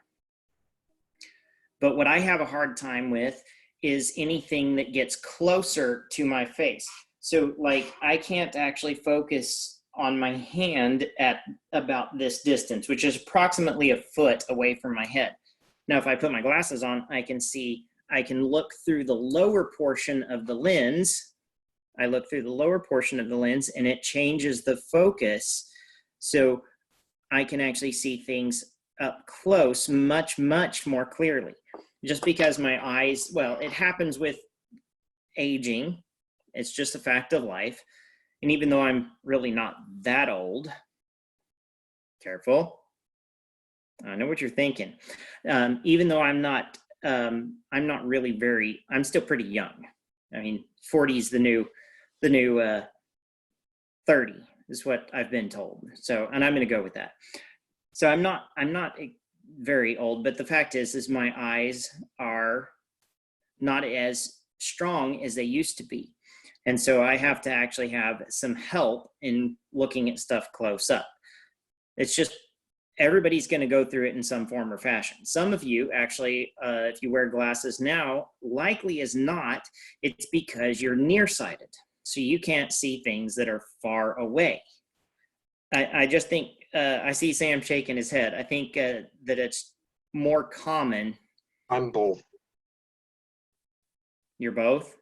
But what I have a hard time with is anything that gets closer to my face. So like I can't actually focus on my hand at about this distance, which is approximately a foot away from my head. Now, if I put my glasses on, I can look through the lower portion of the lens. I look through the lower portion of the lens and it changes the focus. So I can actually see things up close much, much more clearly. Just because my eyes, well, it happens with aging. It's just a fact of life. And even though I'm really not that old, careful, I know what you're thinking. Even though I'm not really I'm still pretty young. I mean, 40 is the new 30 is what I've been told. So, and I'm going to go with that. So I'm not very old, but the fact is my eyes are not as strong as they used to be. And so I have to actually have some help in looking at stuff close up. It's just, everybody's going to go through it in some form or fashion. Some of you actually, if you wear glasses now, likely as not, it's because you're nearsighted. So you can't see things that are far away. I just think, I see Sam shaking his head. I think that it's more common. I'm both. You're both?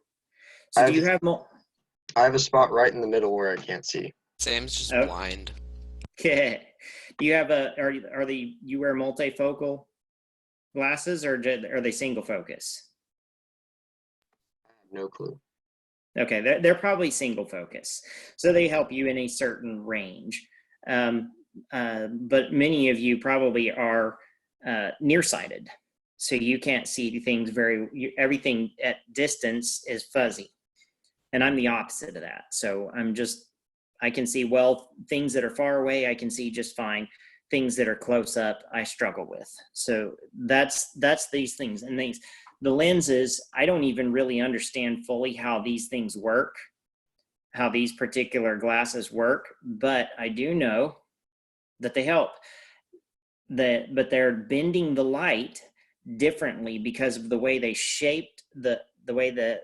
So do you have more? I have a spot right in the middle where I can't see. Sam's just blind. Yeah. Do you have you wear multifocal glasses or are they single focus? I have no clue. Okay, they're probably single focus. So they help you in a certain range. But many of you probably are nearsighted. So you can't see things everything at distance is fuzzy. And I'm the opposite of that. So I can see things that are far away, I can see just fine. Things that are close up, I struggle with. So that's these things. And The lenses, I don't even really understand fully how these things work, how these particular glasses work, but I do know that they help. But they're bending the light differently because of the way they shaped the way the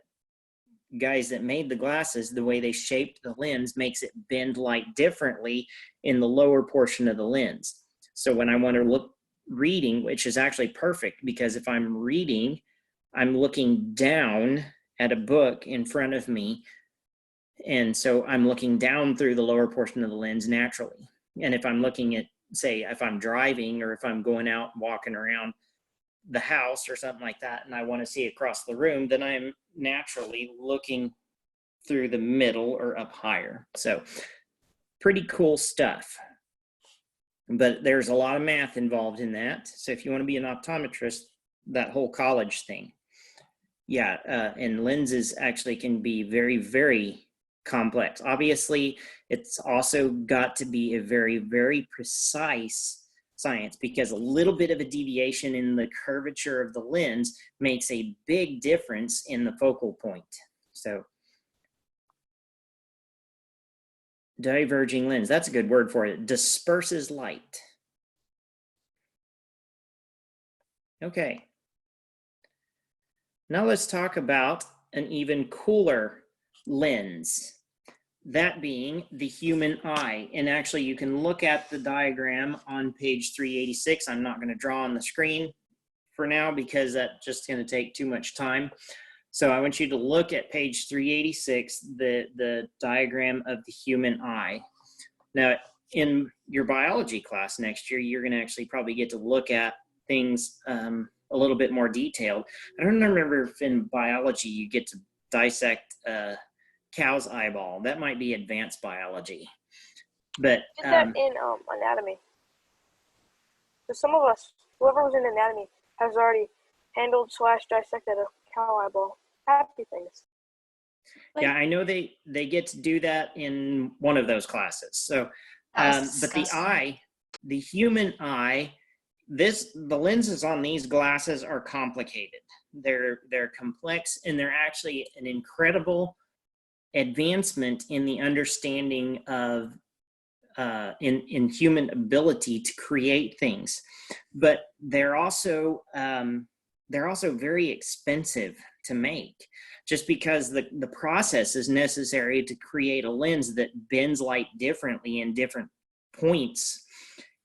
guys that made the glasses, the way they shaped the lens makes it bend light differently in the lower portion of the lens. So when I want to look reading, which is actually perfect, because if I'm reading, I'm looking down at a book in front of me, and so I'm looking down through the lower portion of the lens naturally. And if I'm looking at, say, if I'm driving or if I'm going out walking around the house or something like that, and I want to see across the room, then I'm naturally looking through the middle or up higher. So pretty cool stuff. But there's a lot of math involved in that. So if you want to be an optometrist, that whole college thing. Yeah, and lenses actually can be very, very complex. Obviously, it's also got to be a very, very precise science, because a little bit of a deviation in the curvature of the lens makes a big difference in the focal point. So diverging lens, that's a good word for it. Disperses light. Okay. Now let's talk about an even cooler lens, that being the human eye. And actually you can look at the diagram on page 386. I'm not going to draw on the screen for now because that's just going to take too much time. So I want you to look at page 386, the diagram of the human eye. Now, in your biology class next year, you're going to actually probably get to look at things a little bit more detailed. I don't remember if in biology you get to dissect a cow's eyeball. That might be advanced biology. But Did that in anatomy. So some of us, whoever was in anatomy, has already handled / dissected a cow eyeball. Happy things. yeah, I know they get to do that in one of those classes. So, That's but the disgusting. eye, the human eye, the lenses on these glasses are complicated. They're complex, and they're actually an incredible advancement in the understanding of in human ability to create things. But they're also very expensive to make, just because the process is necessary to create a lens that bends light differently in different points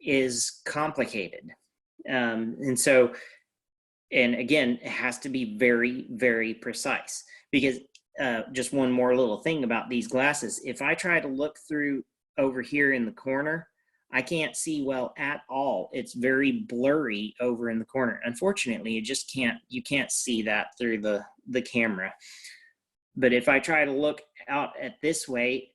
is complicated. And so, and again, it has to be very, very precise, because just one more little thing about these glasses. If I try to look through over here in the corner, I can't see well at all. It's very blurry over in the corner. Unfortunately, you can't see that through the camera. But if I try to look out at this way,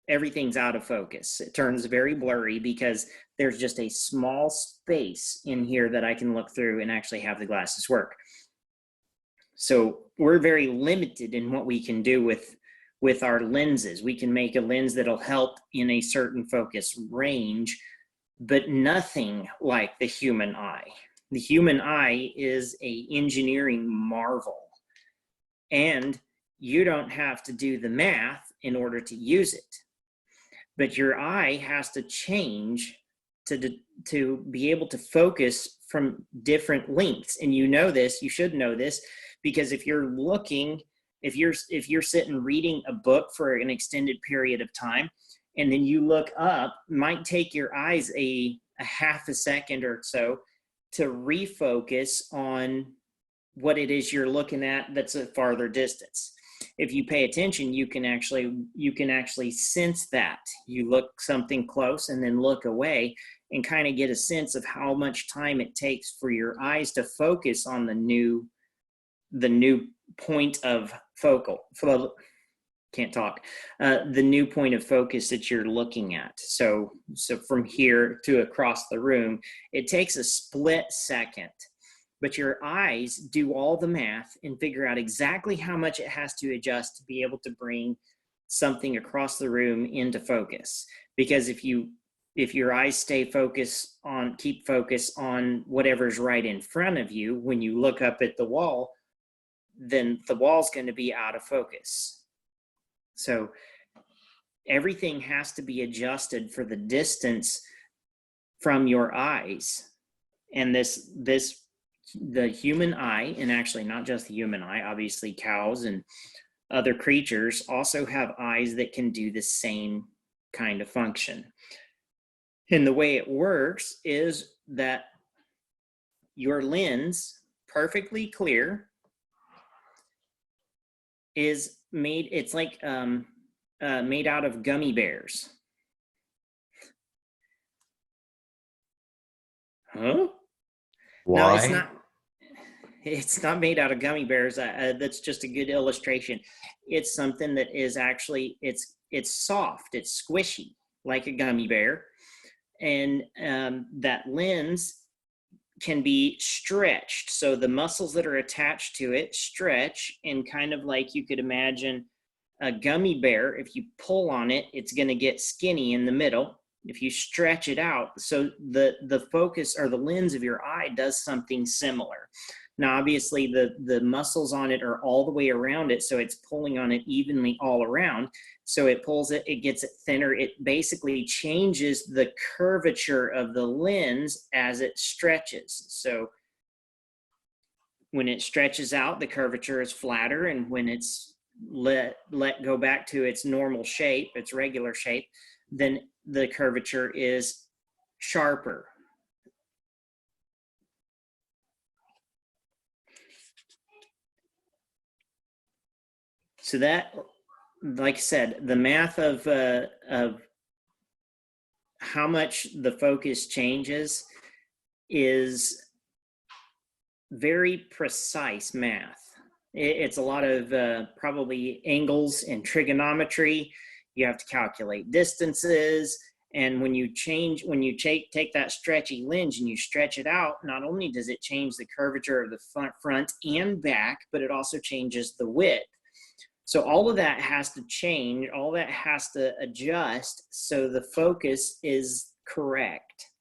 everything's out of focus. It turns very blurry because there's just a small space in here that I can look through and actually have the glasses work. So we're very limited in what we can do with our lenses. We can make a lens that'll help in a certain focus range, but nothing like the human eye. The human eye is an engineering marvel, and you don't have to do the math in order to use it. But your eye has to change to be able to focus from different lengths. And you should know this, because if you're sitting reading a book for an extended period of time, and then you look up, it might take your eyes a half a second or so to refocus on what it is you're looking at that's a farther distance. If you pay attention, you can actually sense that. You look something close and then look away and kind of get a sense of how much time it takes for your eyes to focus on the new point of the new point of focus that you're looking at. So from here to across the room, it takes a split second. But your eyes do all the math and figure out exactly how much it has to adjust to be able to bring something across the room into focus. Because if you if your eyes keep focus on whatever's right in front of you, when you look up at the wall, then the wall's going to be out of focus. So everything has to be adjusted for the distance from your eyes. And the human eye, and actually not just the human eye, obviously cows and other creatures also have eyes that can do the same kind of function. And the way it works is that your lens, perfectly clear, is made, it's like made out of gummy bears. Huh? Why? No, it's not made out of gummy bears. That's just a good illustration. It's something that is actually, it's soft, it's squishy, like a gummy bear. And that lens can be stretched. So the muscles that are attached to it stretch, and kind of like you could imagine a gummy bear, if you pull on it, it's going to get skinny in the middle. If you stretch it out, so the focus or the lens of your eye does something similar. Now, obviously, the muscles on it are all the way around it, so it's pulling on it evenly all around. So it pulls it, it gets it thinner. It basically changes the curvature of the lens as it stretches. So when it stretches out, the curvature is flatter, and when it's let go back to its normal shape, its regular shape, then the curvature is sharper. So that, like I said, the math of how much the focus changes is very precise math. It's a lot of probably angles and trigonometry. You have to calculate distances. And when you take that stretchy lens and you stretch it out, not only does it change the curvature of the front and back, but it also changes the width. So all of that has to change, all that has to adjust so the focus is correct.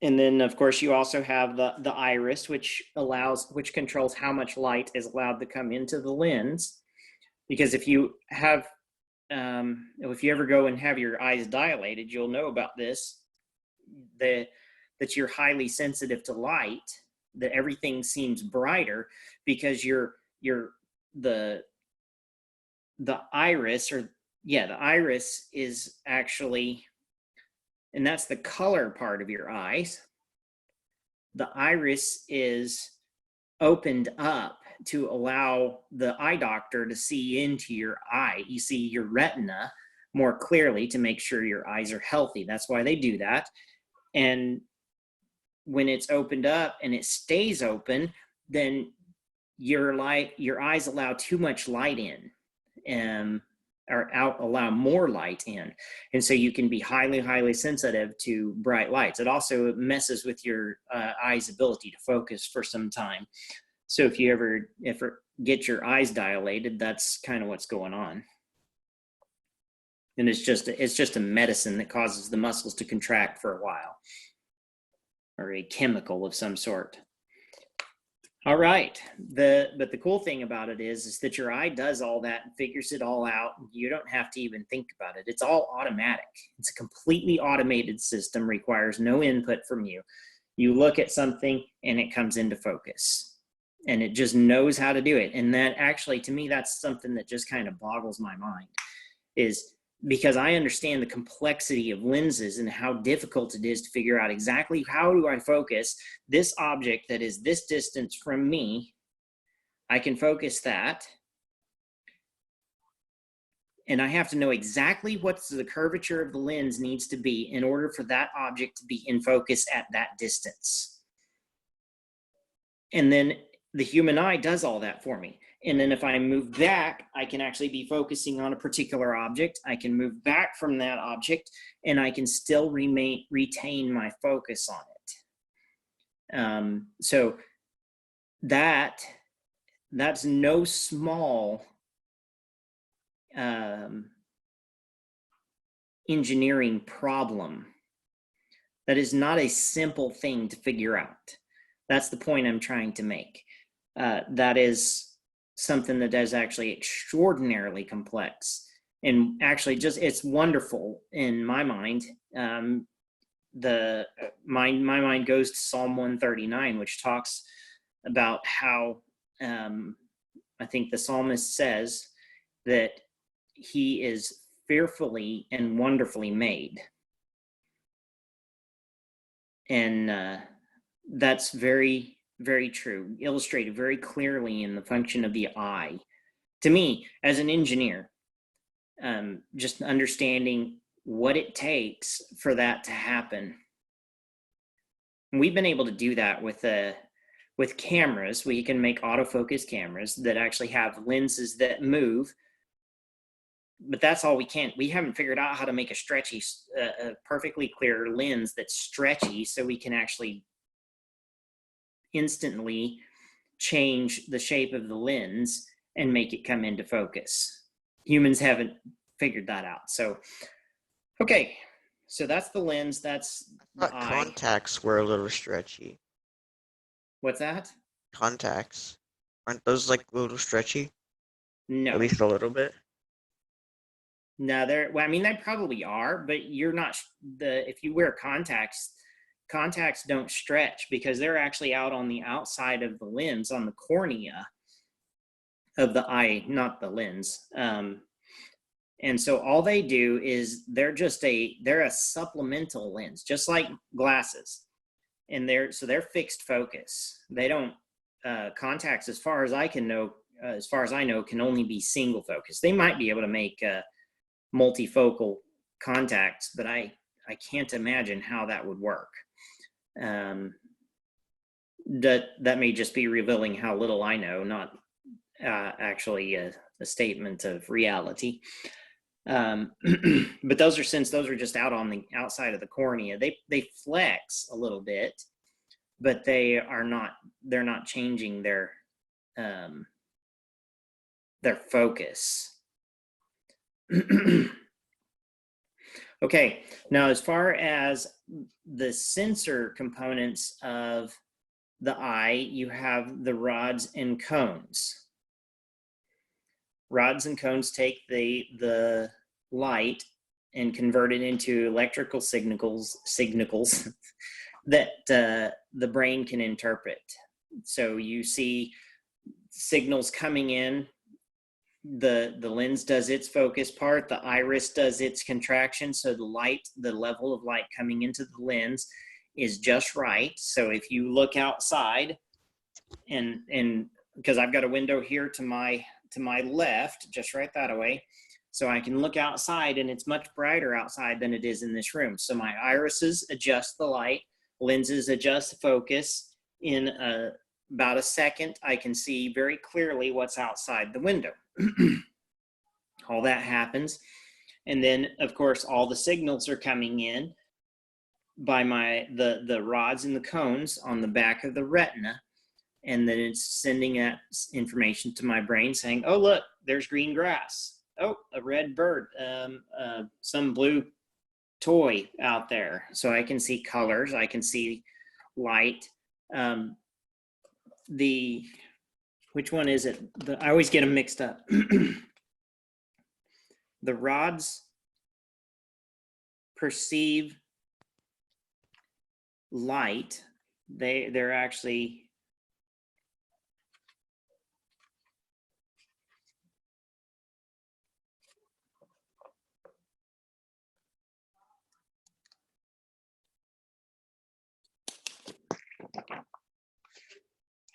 And then of course you also have the iris, which controls how much light is allowed to come into the lens. Because if you ever go and have your eyes dilated, you'll know about this, that you're highly sensitive to light, that everything seems brighter because the iris, the iris is actually, and that's the color part of your eyes. The iris is opened up to allow the eye doctor to see into your eye. You see your retina more clearly to make sure your eyes are healthy. That's why they do that. And when it's opened up and it stays open, then your eyes allow too much light in, allow more light in. And so you can be highly sensitive to bright lights. It also messes with your eye's ability to focus for some time. So if you ever get your eyes dilated, that's kind of what's going on. And it's just a medicine that causes the muscles to contract for a while, or a chemical of some sort. All right. But the cool thing about it is that your eye does all that and figures it all out. You don't have to even think about it. It's all automatic. It's a completely automated system, requires no input from you. You look at something and it comes into focus. And it just knows how to do it. And that actually, to me, that's something that just kind of boggles my mind, is because I understand the complexity of lenses and how difficult it is to figure out exactly how do I focus this object that is this distance from me. I can focus that. And I have to know exactly what the curvature of the lens needs to be in order for that object to be in focus at that distance. And then the human eye does all that for me. And then if I move back, I can actually be focusing on a particular object. I can move back from that object and I can still retain my focus on it. So that's no small engineering problem. That is not a simple thing to figure out. That's the point I'm trying to make. That is something that is actually extraordinarily complex, and actually just it's wonderful in my mind. My mind goes to Psalm 139, which talks about how I think the psalmist says that he is fearfully and wonderfully made. And that's very, very true, illustrated very clearly in the function of the eye. To me, as an engineer, just understanding what it takes for that to happen. We've been able to do that with cameras. We can make autofocus cameras that actually have lenses that move, but that's all we can. We haven't figured out how to make a perfectly clear lens that's stretchy so we can actually instantly change the shape of the lens and make it come into focus. Humans haven't figured that out. So, okay, so that's the lens, that's I the thought eye. contacts were a little stretchy. What's that? Contacts. Aren't those like a little stretchy? No. At least a little bit. No, well, I mean, they probably are, but you're not, if you wear contacts don't stretch because they're actually out on the outside of the lens, on the cornea of the eye, not the lens. And so all they do is they're a supplemental lens, just like glasses. And they're fixed focus. They don't, contacts, as far as I know, can only be single focus. They might be able to make multifocal contacts, but I can't imagine how that would work. That may just be revealing how little I know, not actually a statement of reality. But since those are just out on the outside of the cornea, they flex a little bit, but they're not changing their focus. Okay, now as far as the sensor components of the eye, you have the rods and cones. Rods and cones take the light and convert it into electrical signals that the brain can interpret. So you see signals coming in, the lens does its focus part, the iris does its contraction, so the level of light coming into the lens is just right. So if you look outside, and because I've got a window here to my left, just right that way, so I can look outside and it's much brighter outside than it is in this room. So my irises adjust the light, lenses adjust focus. In about a second, I can see very clearly what's outside the window. All that happens. And then, of course, all the signals are coming in by the rods and the cones on the back of the retina. And then it's sending that information to my brain saying, oh, look, there's green grass. Oh, a red bird, some blue toy out there. So I can see colors, I can see light. Which one is it? I always get them mixed up. The rods perceive light. They're actually,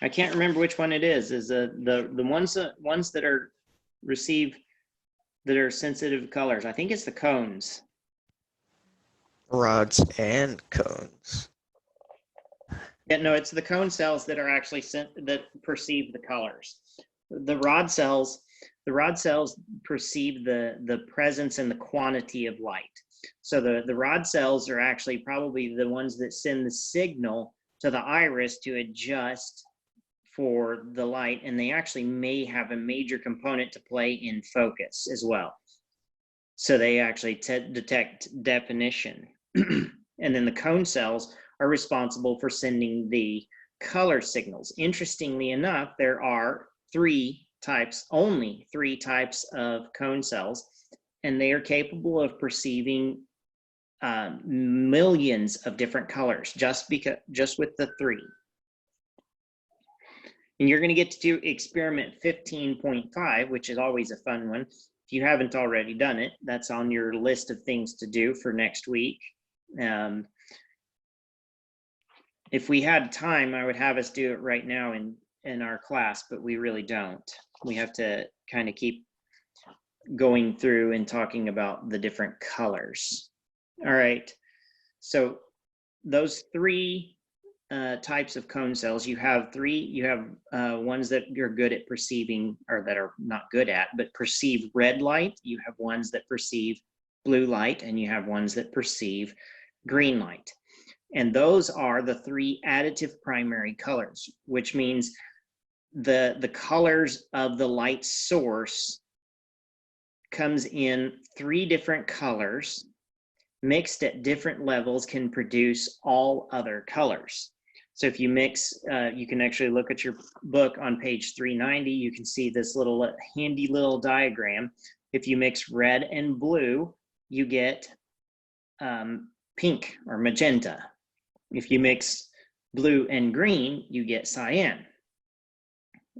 I can't remember which one it is. Is the ones that are that are sensitive to colors? I think it's the cones. Rods and cones. Yeah, no, it's the cone cells that are actually that perceive the colors. The rod cells perceive the presence and the quantity of light. So the rod cells are actually probably the ones that send the signal to the iris to adjust for the light, and they actually may have a major component to play in focus as well. So they actually detect definition. And then the cone cells are responsible for sending the color signals. Interestingly enough, there are only three types of cone cells, and they are capable of perceiving millions of different colors just with the three. And you're going to get to do experiment 15.5, which is always a fun one. If you haven't already done it, that's on your list of things to do for next week. If we had time, I would have us do it right now in our class, but we really don't. We have to kind of keep going through and talking about the different colors. All right, so those three types of cone cells, you have ones that you're good at perceiving, or that are not good at, but perceive red light. You have ones that perceive blue light, and you have ones that perceive green light. And those are the three additive primary colors, which means the colors of the light source comes in three different colors, mixed at different levels, can produce all other colors. So if you mix, you can actually look at your book on page 390, you can see this little handy little diagram. If you mix red and blue, you get pink or magenta. If you mix blue and green, you get cyan,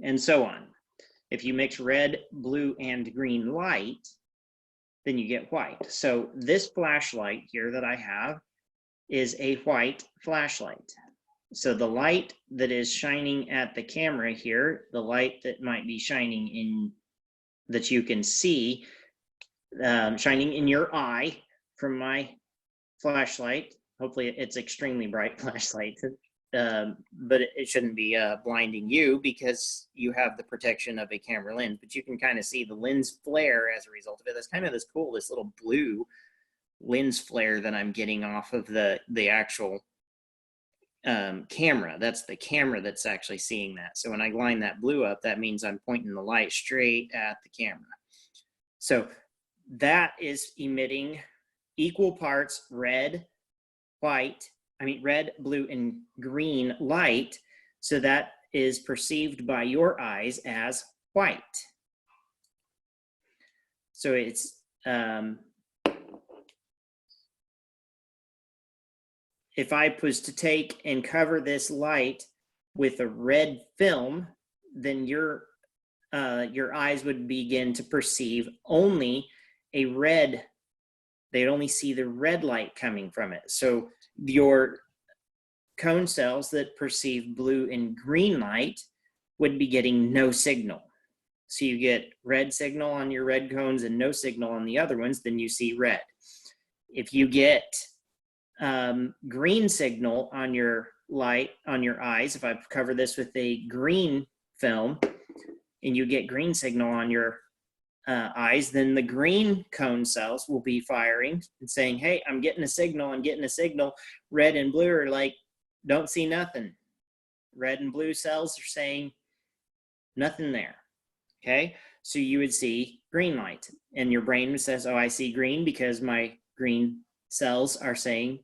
and so on. If you mix red, blue, and green light, then you get white. So this flashlight here that I have is a white flashlight. So the light that is shining at the camera here, the light that might be shining in, that you can see, shining in your eye from my flashlight. Hopefully it's extremely bright flashlight, but it shouldn't be blinding you because you have the protection of a camera lens, but you can kind of see the lens flare as a result of it. That's kind of this little blue lens flare that I'm getting off of the actual camera. That's the camera that's actually seeing that. So when I line that blue up, that means I'm pointing the light straight at the camera. So that is emitting equal parts red, blue, and green light. So that is perceived by your eyes as white. So it's, if I was to take and cover this light with a red film, then your eyes would begin to perceive only a red. They'd only see the red light coming from it. So your cone cells that perceive blue and green light would be getting no signal. So you get red signal on your red cones and no signal on the other ones, then you see red. If you get green signal on your light, on your eyes, if I cover this with a green film and you get green signal on your eyes, then the green cone cells will be firing and saying, hey, I'm getting a signal, I'm getting a signal. Red and blue are like, don't see nothing. Red and blue cells are saying nothing there. Okay, so you would see green light, and your brain says, oh, I see green because my green cells are saying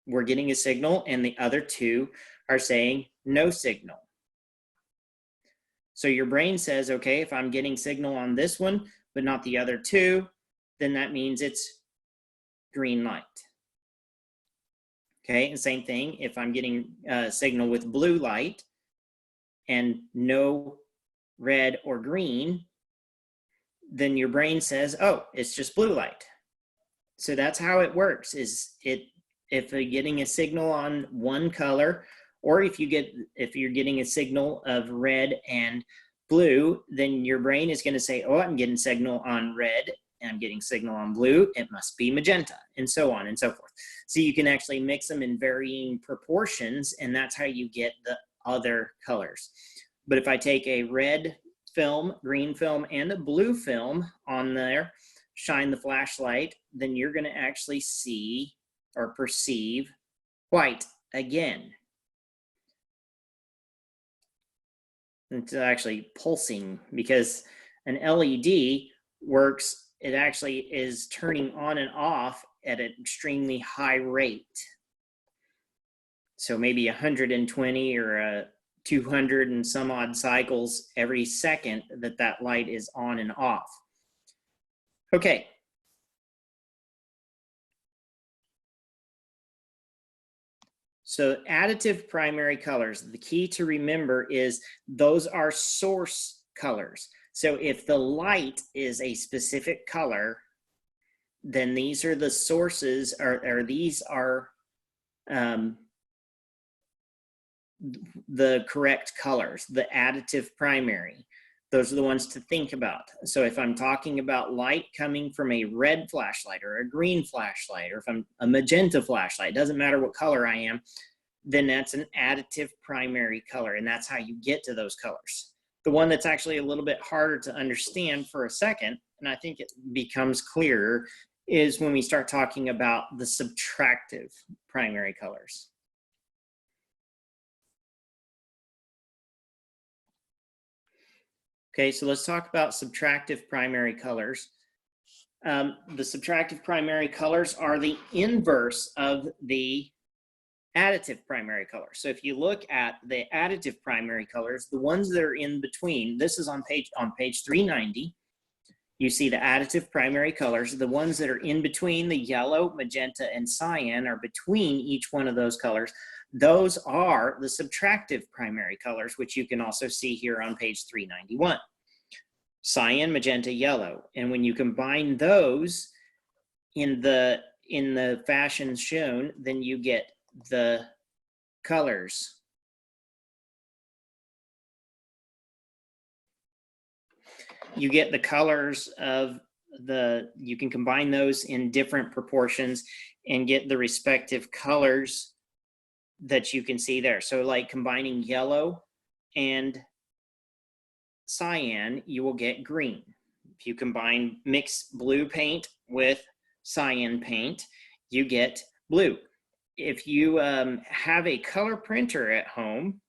we're getting a signal, and the other two are saying no signal. So your brain says, okay, if I'm getting signal on this one, but not the other two, then that means it's green light. Okay, and same thing, if I'm getting signal with blue light and no red or green, then your brain says, oh, it's just blue light. So that's how it works, if you're getting a signal on one color, or if you're getting a signal of red and blue, then your brain is going to say, oh, I'm getting signal on red and I'm getting signal on blue, it must be magenta, and so on and so forth. So you can actually mix them in varying proportions, and that's how you get the other colors. But if I take a red film, green film, and a blue film on there, shine the flashlight, then you're going to actually see or perceive white again. It's actually pulsing, because an LED works it actually is turning on and off at an extremely high rate. So maybe 120 or 200 and some odd cycles every second that light is on and off. Okay. So additive primary colors, the key to remember is those are source colors. So if the light is a specific color, then these are the sources, or these are the correct colors, the additive primary. Those are the ones to think about. So if I'm talking about light coming from a red flashlight or a green flashlight, or if I'm a magenta flashlight, doesn't matter what color I am, then that's an additive primary color, and that's how you get to those colors. The one that's actually a little bit harder to understand for a second, and I think it becomes clearer, is when we start talking about the subtractive primary colors. Okay, so let's talk about subtractive primary colors. The subtractive primary colors are the inverse of the additive primary colors. So if you look at the additive primary colors, the ones that are in between, this is on page 390, you see the additive primary colors. The ones that are in between, the yellow, magenta, and cyan, are between each one of those colors. Those are the subtractive primary colors, which you can also see here on page 391. Cyan, magenta, yellow. And when you combine those in the fashion shown, then you get the colors. You get the colors of you can combine those in different proportions and get the respective colors that you can see there. So like combining yellow and cyan, you will get green. If you mix blue paint with cyan paint, you get blue. If you have a color printer at home,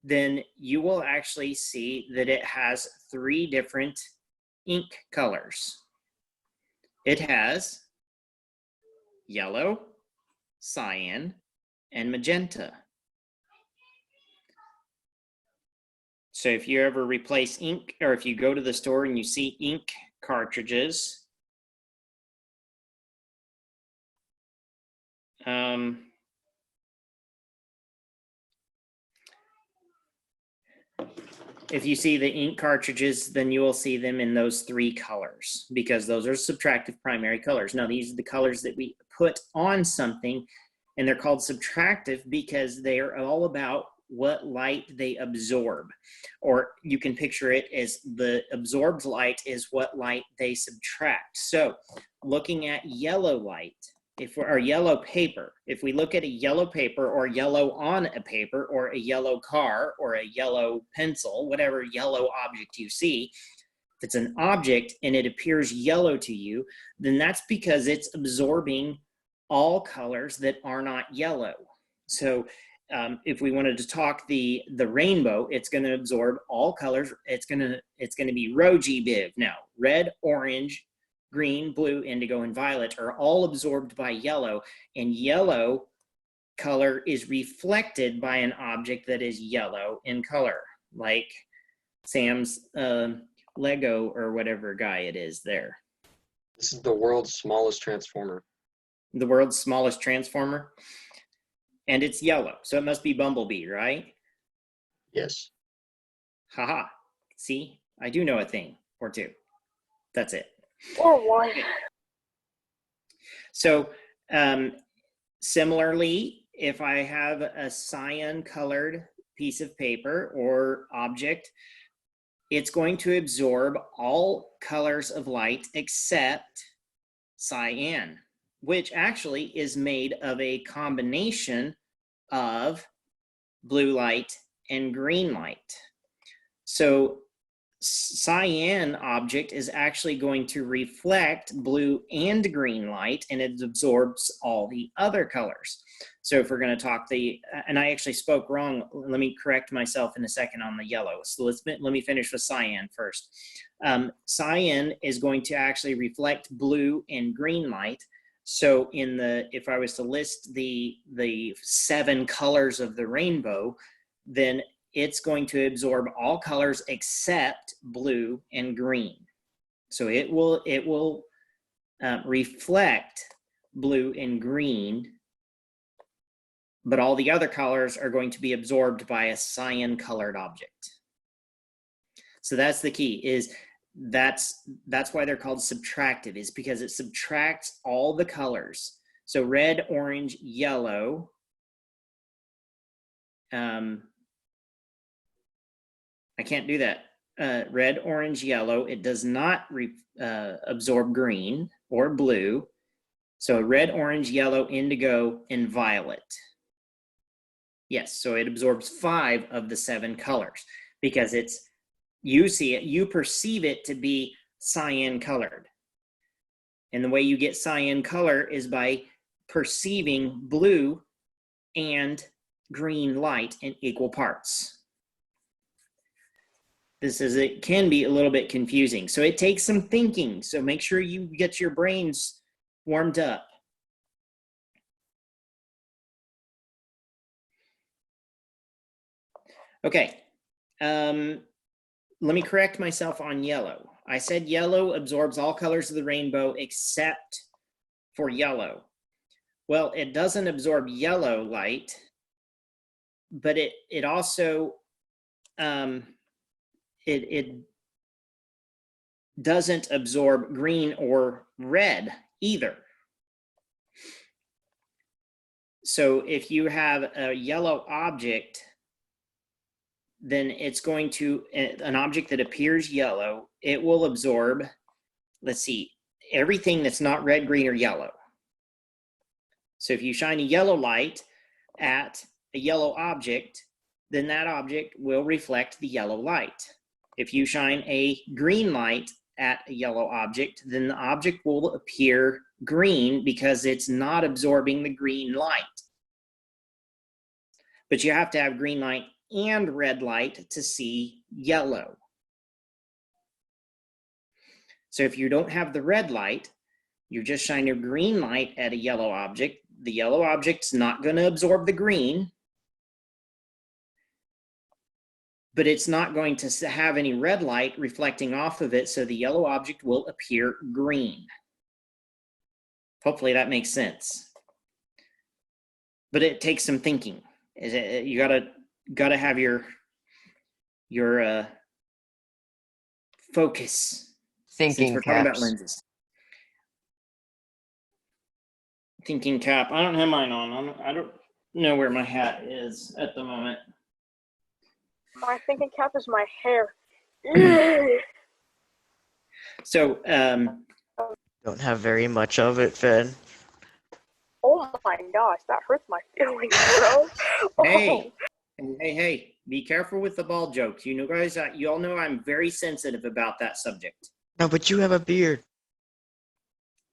then you will actually see that it has 3 different ink colors. It has yellow, cyan, and magenta. So if you ever replace ink, or if you go to the store and you see ink cartridges, if you see the ink cartridges, then you will see them in those 3 colors, because those are subtractive primary colors. Now, these are the colors that we put on something, and they're called subtractive because they are all about what light they absorb. Or you can picture it as the absorbed light is what light they subtract. So looking at yellow light, or yellow paper, if we look at a yellow paper or yellow on a paper or a yellow car or a yellow pencil, whatever yellow object you see, if it's an object and it appears yellow to you, then that's because it's absorbing all colors that are not yellow. So if we wanted to talk the rainbow, it's going to absorb all colors. It's going to be ROGBIV. Now, red, orange, green, blue, indigo, and violet are all absorbed by yellow, and yellow color is reflected by an object that is yellow in color, like Sam's Lego or whatever guy it is there. This is the world's smallest transformer. The world's smallest transformer? And it's yellow, so it must be Bumblebee, right? Yes. Haha. See, I do know a thing or two. That's it. Or 1. So similarly, if I have a cyan colored piece of paper or object, it's going to absorb all colors of light except cyan, which actually is made of a combination of blue light and green light. So cyan object is actually going to reflect blue and green light, and it absorbs all the other colors. So if we're going to talk and I actually spoke wrong. Let me correct myself in a second on the yellow. So let me finish with cyan first. Cyan is going to actually reflect blue and green light. So if I was to list the 7 colors of the rainbow, then it's going to absorb all colors except blue and green. So it will reflect blue and green, but all the other colors are going to be absorbed by a cyan colored object. So that's the key, is that's why they're called subtractive, is because it subtracts all the colors. So red, orange, yellow, I can't do that. Red, orange, yellow. It does not absorb green or blue. So red, orange, yellow, indigo, and violet. Yes, so it absorbs 5 of the 7 colors because you perceive it to be cyan colored. And the way you get cyan color is by perceiving blue and green light in equal parts. It can be a little bit confusing. So it takes some thinking. So make sure you get your brains warmed up. Okay. Let me correct myself on yellow. I said yellow absorbs all colors of the rainbow except for yellow. Well, it doesn't absorb yellow light, but it also it doesn't absorb green or red either. So if you have a yellow object, then it's going to, an object that appears yellow, it will absorb, let's see, everything that's not red, green, or yellow. So if you shine a yellow light at a yellow object, then that object will reflect the yellow light. If you shine a green light at a yellow object, then the object will appear green because it's not absorbing the green light. But you have to have green light and red light to see yellow. So if you don't have the red light, you just shine your green light at a yellow object, the yellow object's not going to absorb the green, but it's not going to have any red light reflecting off of it, so the yellow object will appear green. Hopefully that makes sense. But it takes some thinking. You gotta have your focus. Thinking Since we're talking about caps. lenses. Thinking cap. I don't have mine on. I don't know where my hat is at the moment. My thinking cap is my hair. So, Don't have very much of it, Finn. Oh my gosh, that hurts my feelings, bro. hey, hey, be careful with the ball jokes. You know, guys, you all know I'm very sensitive about that subject. No, but you have a beard.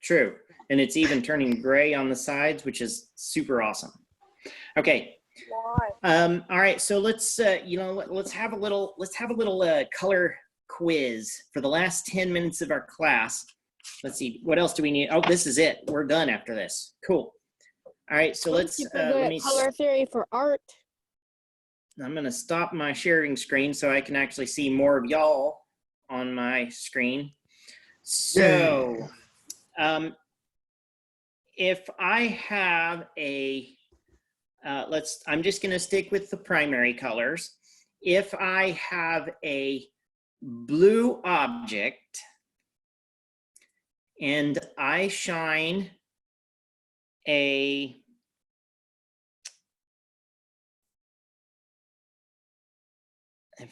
True. And it's even turning gray on the sides, which is super awesome. Okay. Why? All right. So let's have a little color quiz for the last 10 minutes of our class. Let's see. What else do we need? Oh, this is it. We're done after this. Cool. All right. So let's let me. Color theory for art. I'm going to stop my sharing screen so I can actually see more of y'all on my screen. So, if I have I'm just going to stick with the primary colors. If I have a blue object and I shine if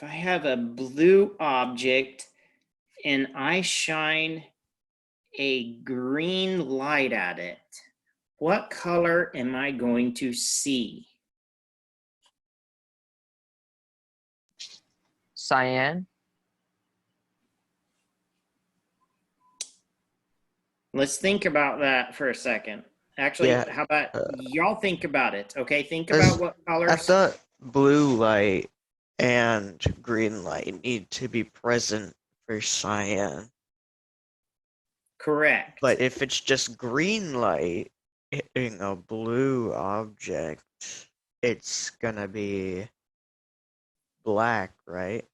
I have a blue object and I shine a green light at it, what color am I going to see? Cyan. Let's think about that for a second. Actually, Yeah, how about y'all think about it? Okay, think As- about what I colors. thought blue light and green light need to be present for cyan. Correct. But if it's just green light hitting a blue object, it's gonna be black, right?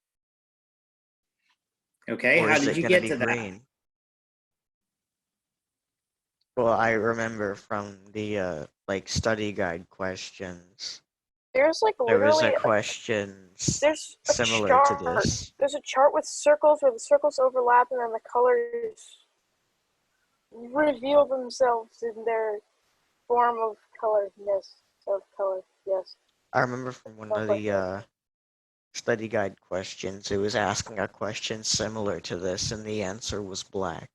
Okay, Or how is did it you gonna get be to that? green? Well, I remember from the like study guide questions, There's like there was literally a question there's a similar to chart. this. There's a chart with circles where the circles overlap and then the colors reveal themselves in their form of colorness of color. Yes. I remember from one of Stuff like the study guide questions, it was asking a question similar to this, and the answer was black.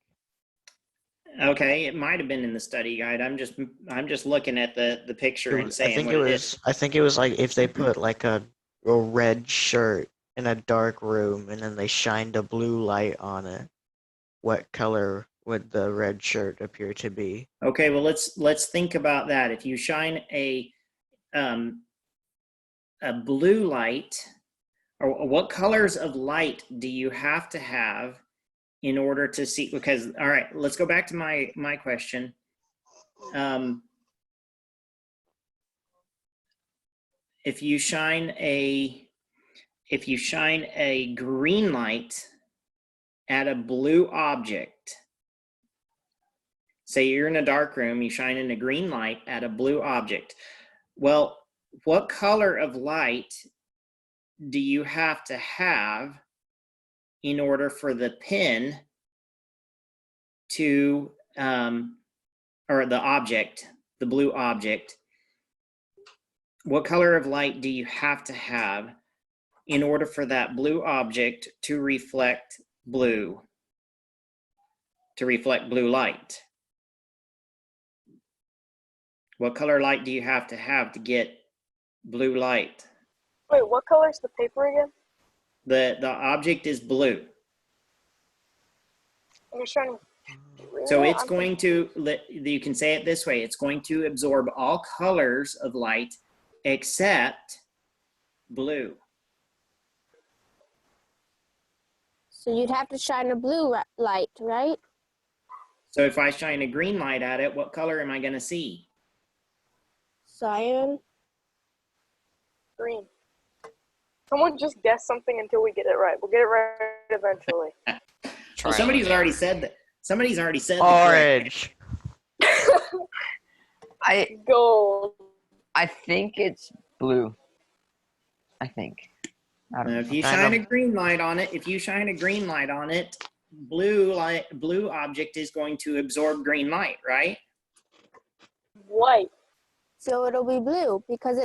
Okay, it might have been in the study guide. I'm just looking at the picture and I saying think what it it was. is. I think it was like if they put like a red shirt in a dark room, and then they shined a blue light on it. What color would the red shirt appear to be? Okay, well let's think about that. If you shine a blue light, or what colors of light do you have to have in order to see? Because all right, let's go back to my question. If you shine a green light at a blue object, say you're in a dark room, you shine in a green light at a blue object. Well, what color of light do you have to have in order for the pin to, or the object, the blue object, what color of light do you have to have in order for that blue object to reflect blue light? What color light do you have to get blue light? Wait, what color is the paper again? The object is blue. And you're shining. So it's going to, you can say it this way, it's going to absorb all colors of light except blue. So you'd have to shine a blue light, right? So if I shine a green light at it, what color am I going to see? Cyan. Green. Someone just guess something until we get it right. We'll get it right eventually. Well, somebody's already said that. Somebody's already said Orange. Gold. I think it's blue. I think. I don't know. If you shine a green light on it, blue object is going to absorb green light, right? White. So it'll be blue because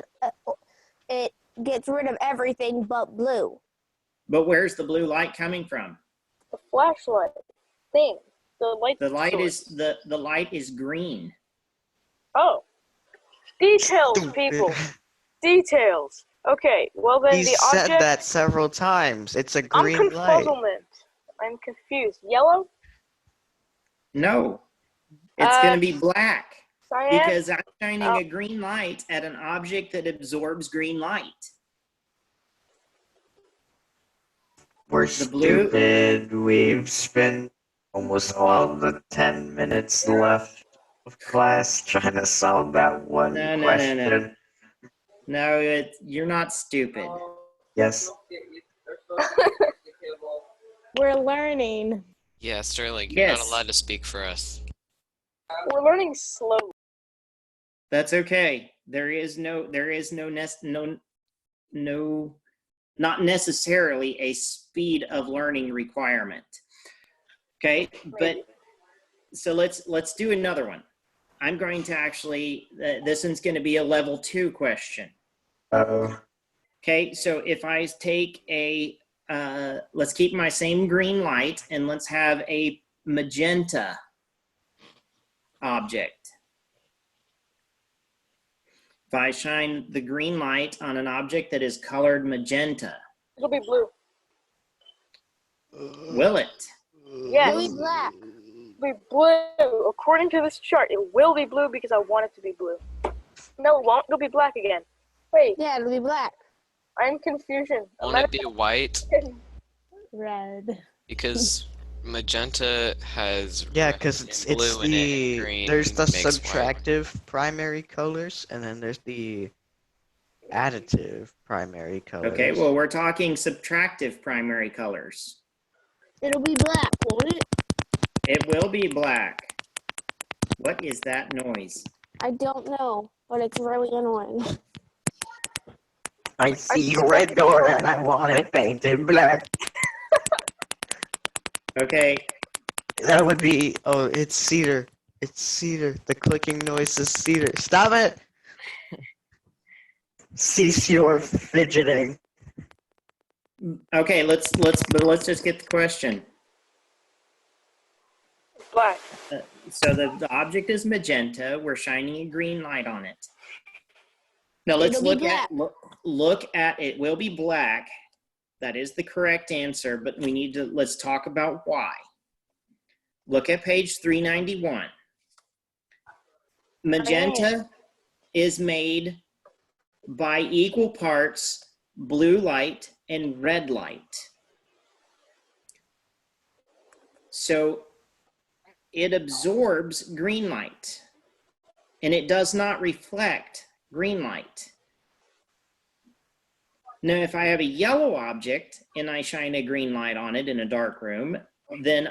it gets rid of everything but blue. But where's the blue light coming from? The flashlight thing. The light. The light source. the light is green. Oh. Details, Stupid. people. Details. Okay, well then He the said object. that several times. It's a I'm green light. confuzzlement. I'm confused. Yellow? No, it's going to be black Cyan? because I'm shining a green light at an object that absorbs green light. We're The blue- stupid. We've spent almost all the 10 minutes left of class trying to solve that one No. question. No, you're not stupid. Yes. We're learning. Yeah, Sterling, you're Yes. not allowed to speak for us. We're learning slowly. That's okay. There is not necessarily a speed of learning requirement. Okay, but so let's do another one. I'm going to actually, this one's going to be a level 2 question. Okay, so if I take let's keep my same green light and let's have a magenta object. If I shine the green light on an object that is colored magenta, It'll be blue. will it? Yes. Blue's black. be blue. According to this chart, it will be blue because I want it to be blue. No, it won't. It'll be black again. Wait, Yeah, it'll be black. I'm confusion. Won't it be white? Red. Because magenta has Yeah, red because and it's blue in it, and green there's the makes white. subtractive primary colors, and then there's the additive primary colors. Okay, well, we're talking subtractive primary colors. It'll be black, won't it? It will be black. What is that noise? I don't know, but it's really annoying. I see a red door and I want it painted black. Okay, That would be. Oh, it's cedar. It's cedar. The clicking noise is cedar. Stop it! Cease your fidgeting. okay, let's just get the question. Black. So the object is magenta. We're shining a green light on it. Now let's It'll be look at it. Will be black. That is the correct answer, but let's talk about why. Look at page 391. Magenta is made by equal parts blue light and red light. So it absorbs green light and it does not reflect green light. Now, if I have a yellow object and I shine a green light on it in a dark room, then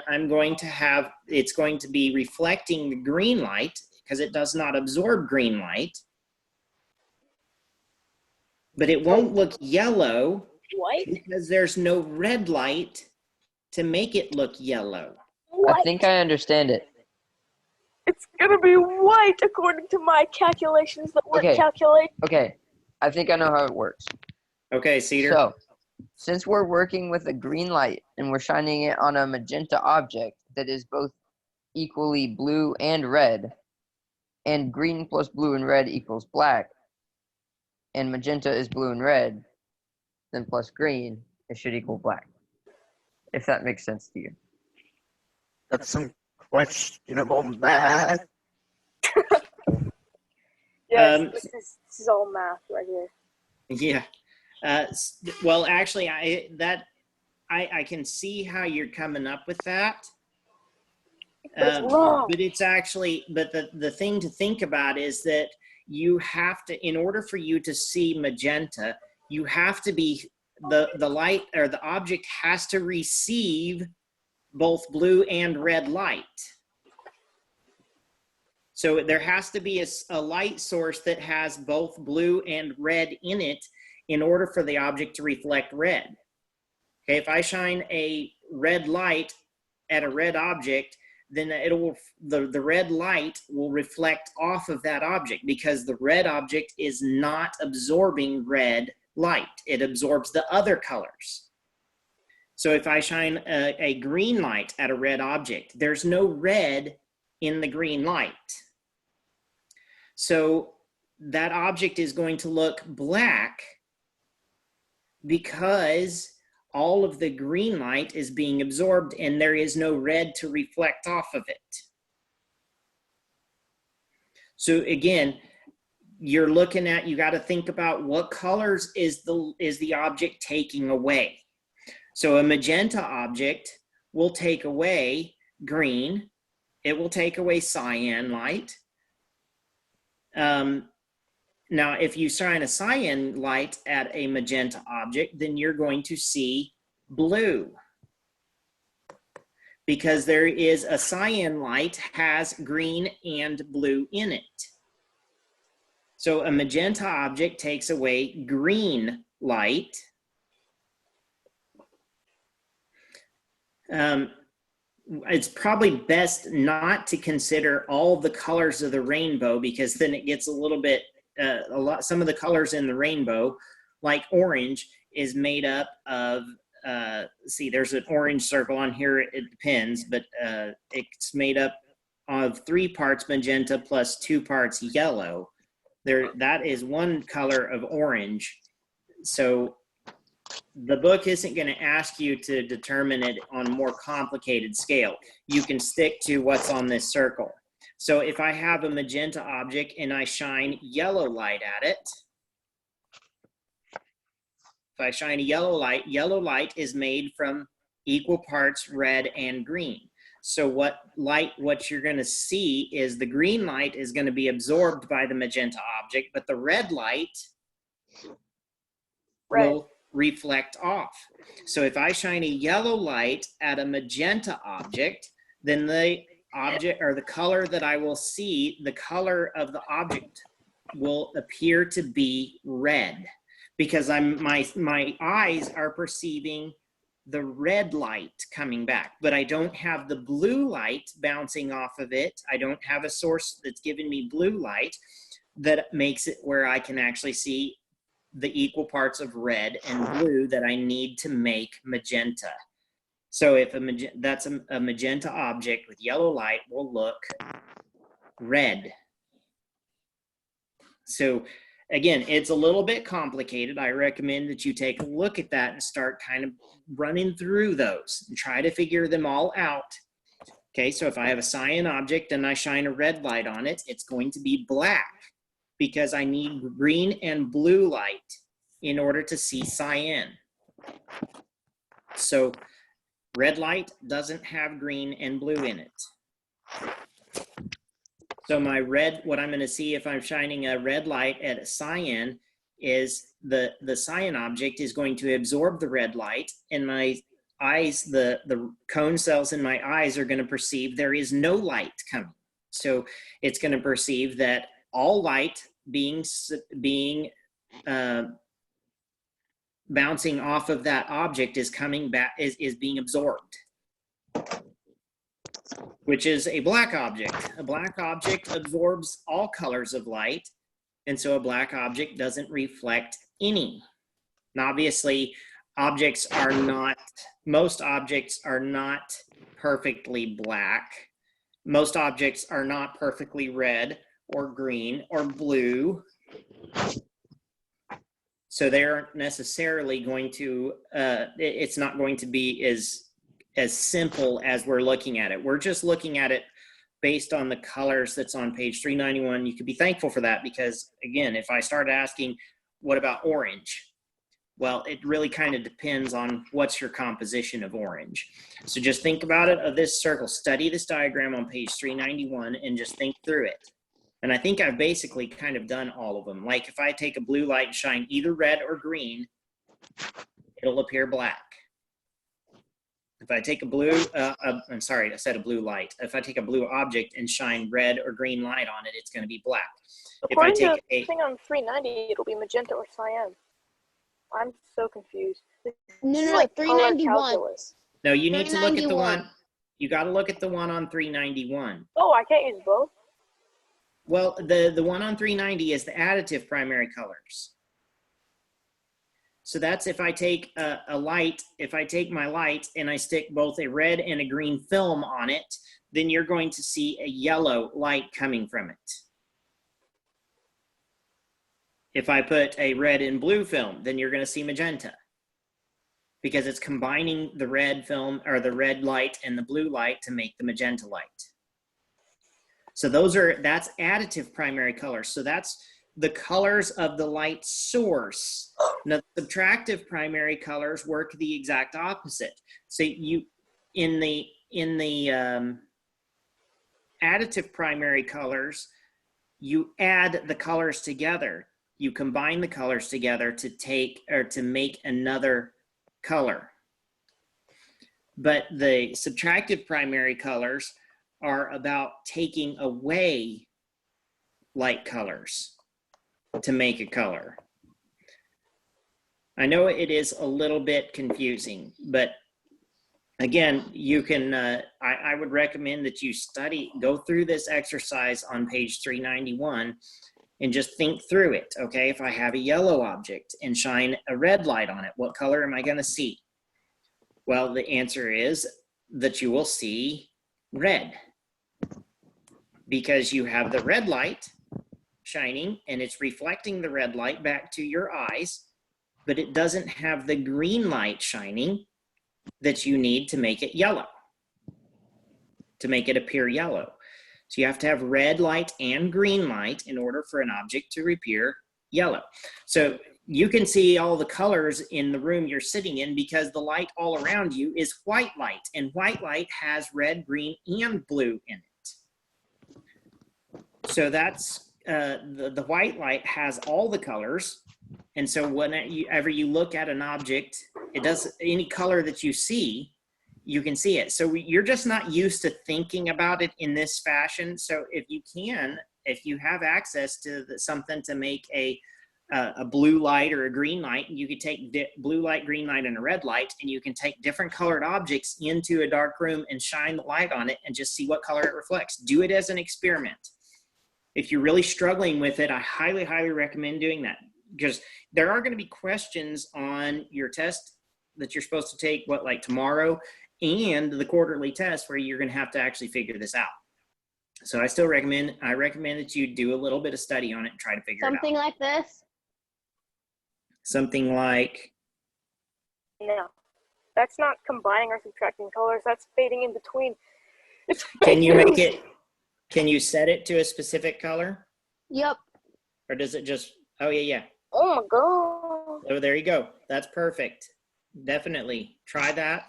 it's going to be reflecting the green light because it does not absorb green light. But it won't look yellow because there's no red light to make it look yellow. I think I understand it. It's gonna be white according to my calculations that were Okay. calculated. Okay, I think I know how it works. Okay, Cedar. So, since we're working with a green light and we're shining it on a magenta object that is both equally blue and red, and green plus blue and red equals black, and magenta is blue and red, then plus green, it should equal black. If that makes sense to you. That's some questionable math. Yes, this is all math right here. Yeah. Well, actually, I can see how you're coming up with that. But it's wrong. But it's actually, but the thing to think about is that you have to, in order for you to see magenta, you have to be, the light or the object has to receive both blue and red light. So there has to be a light source that has both blue and red in it in order for the object to reflect red. Okay, if I shine a red light at a red object, then the red light will reflect off of that object because the red object is not absorbing red light. It absorbs the other colors. So if I shine a green light at a red object, there's no red in the green light. So that object is going to look black because all of the green light is being absorbed and there is no red to reflect off of it. So again, you're looking at, you got to think about what colors is the object taking away. So a magenta object will take away green. It will take away cyan light. Now, if you shine a cyan light at a magenta object, then you're going to see blue. Because there is a cyan light has green and blue in it. So a magenta object takes away green light. It's probably best not to consider all the colors of the rainbow because then it gets a little bit, some of the colors in the rainbow, like orange, is made up of, see, there's an orange circle on here, it depends, but it's made up of 3 parts magenta plus 2 parts yellow. That is one color of orange. So the book isn't going to ask you to determine it on a more complicated scale. You can stick to what's on this circle. So if I have a magenta object and I shine yellow light at it, if I shine a yellow light is made from equal parts red and green. So what you're going to see is the green light is going to be absorbed by the magenta object, but the red light will reflect off. So if I shine a yellow light at a magenta object, then the object, or the color that I will see, the color of the object will appear to be red, because my eyes are perceiving the red light coming back, but I don't have the blue light bouncing off of it. I don't have a source that's giving me blue light that makes it where I can actually see the equal parts of red and blue that I need to make magenta. So if that's a magenta object with yellow light will look red. So again, it's a little bit complicated. I recommend that you take a look at that and start kind of running through those and try to figure them all out. Okay, so if I have a cyan object and I shine a red light on it, it's going to be black because I need green and blue light in order to see cyan. So red light doesn't have green and blue in it. So my red, what I'm going to see if I'm shining a red light at a cyan is the cyan object is going to absorb the red light, and my eyes, the cone cells in my eyes are going to perceive there is no light coming. So it's going to perceive that all light being bouncing off of that object is coming back, is being absorbed, which is a black object. A black object absorbs all colors of light, and so a black object doesn't reflect any. And obviously, most objects are not perfectly black. Most objects are not perfectly red or green or blue. So they aren't necessarily going to, it's not going to be as simple as we're looking at it. We're just looking at it based on the colors that's on page 391. You could be thankful for that because, again, if I start asking, what about orange? Well, it really kind of depends on what's your composition of orange. So just think about it of this circle. Study this diagram on page 391 and just think through it. And I think I've basically kind of done all of them. Like if I take a blue light and shine either red or green, it'll appear black. If I take a blue, I'm sorry, I said a blue light. If I take a blue object and shine red or green light on it, it's going to be black. According to the thing on 390, it'll be magenta or cyan. I'm so confused. No, Like 391. No, you need to look at the one. You got to look at the one on 391. Oh, I can't use both? Well, the one on 390 is the additive primary colors. So that's if I take a light, if I take my light and I stick both a red and a green film on it, then you're going to see a yellow light coming from it. If I put a red and blue film, then you're going to see magenta because it's combining the red film or the red light and the blue light to make the magenta light. So that's additive primary colors. So that's the colors of the light source. Now, subtractive primary colors work the exact opposite. So you, in the additive primary colors, you add the colors together. You combine the colors together to take or to make another color. But the subtractive primary colors are about taking away light colors to make a color. I know it is a little bit confusing, but again, you can, I would recommend that you go through this exercise on page 391 and just think through it, okay? If I have a yellow object and shine a red light on it, what color am I gonna see? Well, the answer is that you will see red because you have the red light shining and it's reflecting the red light back to your eyes, but it doesn't have the green light shining that you need to make it yellow, to make it appear yellow. So you have to have red light and green light in order for an object to appear yellow. So you can see all the colors in the room you're sitting in because the light all around you is white light, and white light has red, green, and blue in it. So that's the white light has all the colors, and so whenever you look at an object, it does any color that you see, you can see it. So you're just not used to thinking about it in this fashion. So if you have access to something to make a blue light or a green light, you could take blue light, green light, and a red light, and you can take different colored objects into a dark room and shine the light on it and just see what color it reflects. Do it as an experiment. If you're really struggling with it, I highly, highly recommend doing that, because there are going to be questions on your test that you're supposed to take, like tomorrow, and the quarterly test where you're going to have to actually figure this out. So I recommend that you do a little bit of study on it and try to figure it out. Something like this. Something like, No, that's not combining or subtracting colors. That's fading in between. It's can you set it to a specific color? Yep. Or does it just, oh yeah. Oh my god. Oh, there you go. That's perfect. Definitely try that.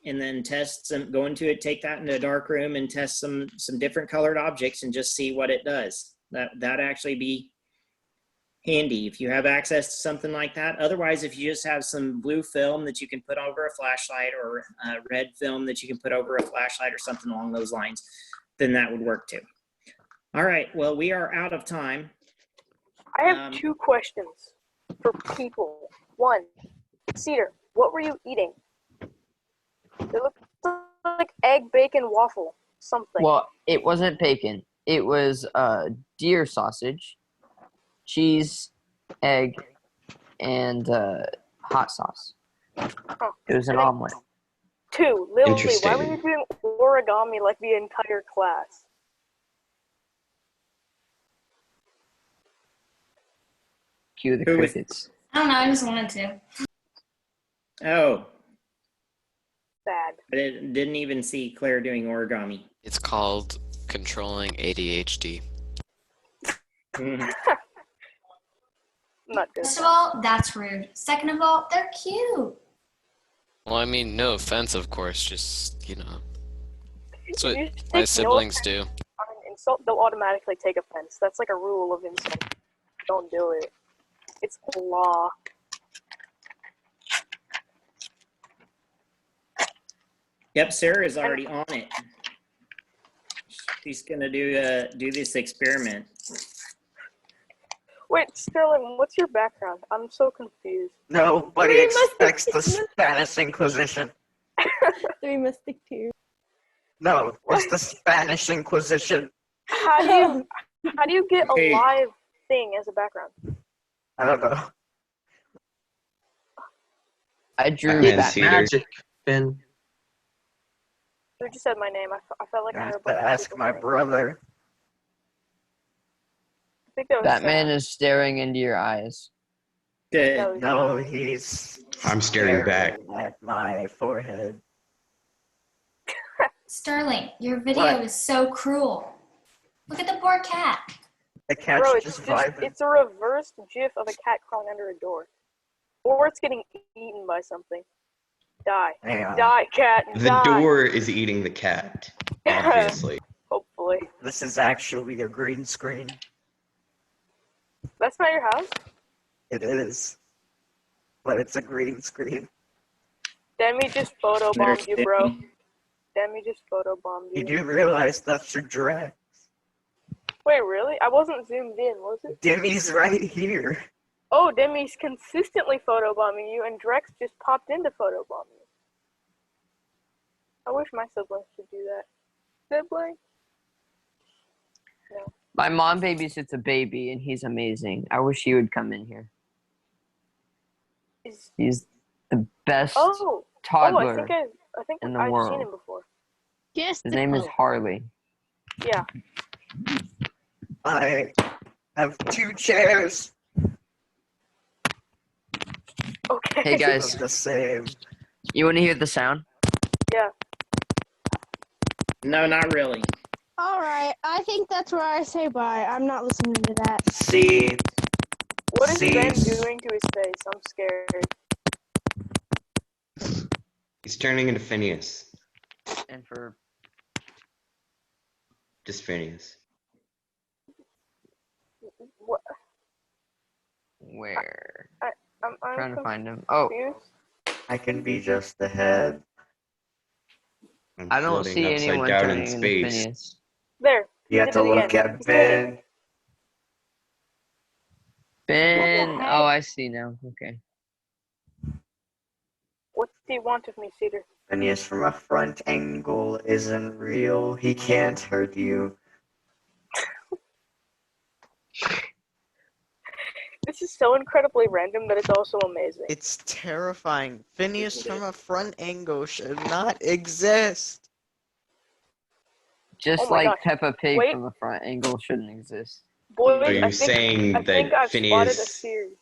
And then go into it, take that into a dark room and test some different colored objects and just see what it does. That'd actually be handy if you have access to something like that. Otherwise, if you just have some blue film that you can put over a flashlight, or red film that you can put over a flashlight or something along those lines, then that would work too. All right, well, we are out of time. I have 2 questions for people. 1, Cedar, what were you eating? It looked like egg, bacon, waffle, something. Well, it wasn't bacon. It was deer sausage, cheese, egg, and hot sauce. Huh. It was an And then omelet. 2, Lily, why Interesting. were you doing origami like the entire class? Cue the Who was- crickets. I don't know, I just wanted to. Oh, Sad. I didn't even see Claire doing origami. It's called controlling ADHD. Not good. First of all, that's rude. Second of all, they're cute. Well, I mean, no offense, of course, just, that's what You just my take siblings no do. offense on an insult, they'll automatically take offense. That's like a rule of insult. Don't do it. It's the law. Yep, Sarah is already on it. She's gonna do this experiment. Wait, Sterling, what's your background? I'm so confused. Nobody We must expects the have- Spanish Inquisition. 3 Musketeers. No, it's the Spanish Inquisition. How do you get a Hey. live thing as a background? I don't know. I drew Batman that. Cedar. Magic, Ben. You just said my name. I felt like I I heard have a to bunch of ask people my say it. brother. I think that was That man sad. is staring into your eyes. Good. That was- No, he's I'm staring back. at my forehead. Sterling, your video What? is so cruel. Look at the poor cat. The cat's Bro, it's just just vibing. it's a reversed gif of a cat crawling under a door. Or it's getting eaten by something. Die. Hang on. Die, cat. The die. door is eating the cat, obviously. Hopefully. This is actually a green screen. That's not your house? It is. But it's a green screen. Demi just photobombed you, bro. Demi just photobombed You you. do realize that's your drag. Wait, really? I wasn't zoomed in, was it? Demi's right here. Oh, Demi's consistently photobombing you, and Drex just popped into photobomb you. I wish my siblings could do that. Sibling? No. My mom babysits a baby, and he's amazing. I wish he would come in here. Is He's the best oh toddler. I think in the I've seen world. him before. Yes. His name is Harley. Yeah. I have 2 chairs. Okay. Hey guys, The same. you want to hear the sound? Yeah. No, not really. All right, I think that's where I say bye. I'm not listening to that. See, What is Ben Seeds. doing to his face? I'm scared. He's turning into Phineas. And for Just Phineas. What? where? I'm Trying to find him. Oh, confused. I can be just the head. I'm I don't floating see upside anyone down in turning into space. Phineas. There. You have Did to it look again. at He's turning. Ben. Ben. heck? Oh, I see now. Okay. What do you want of me, Cedar? Phineas from a front angle isn't real. He can't hurt you. This is so incredibly random that it's also amazing. It's terrifying. Phineas from a front angle should not exist. Just Oh my like gosh. Peppa Pig Wait. from a front angle shouldn't exist. Boys, Are you I saying think that I've spotted a Phineas Sears.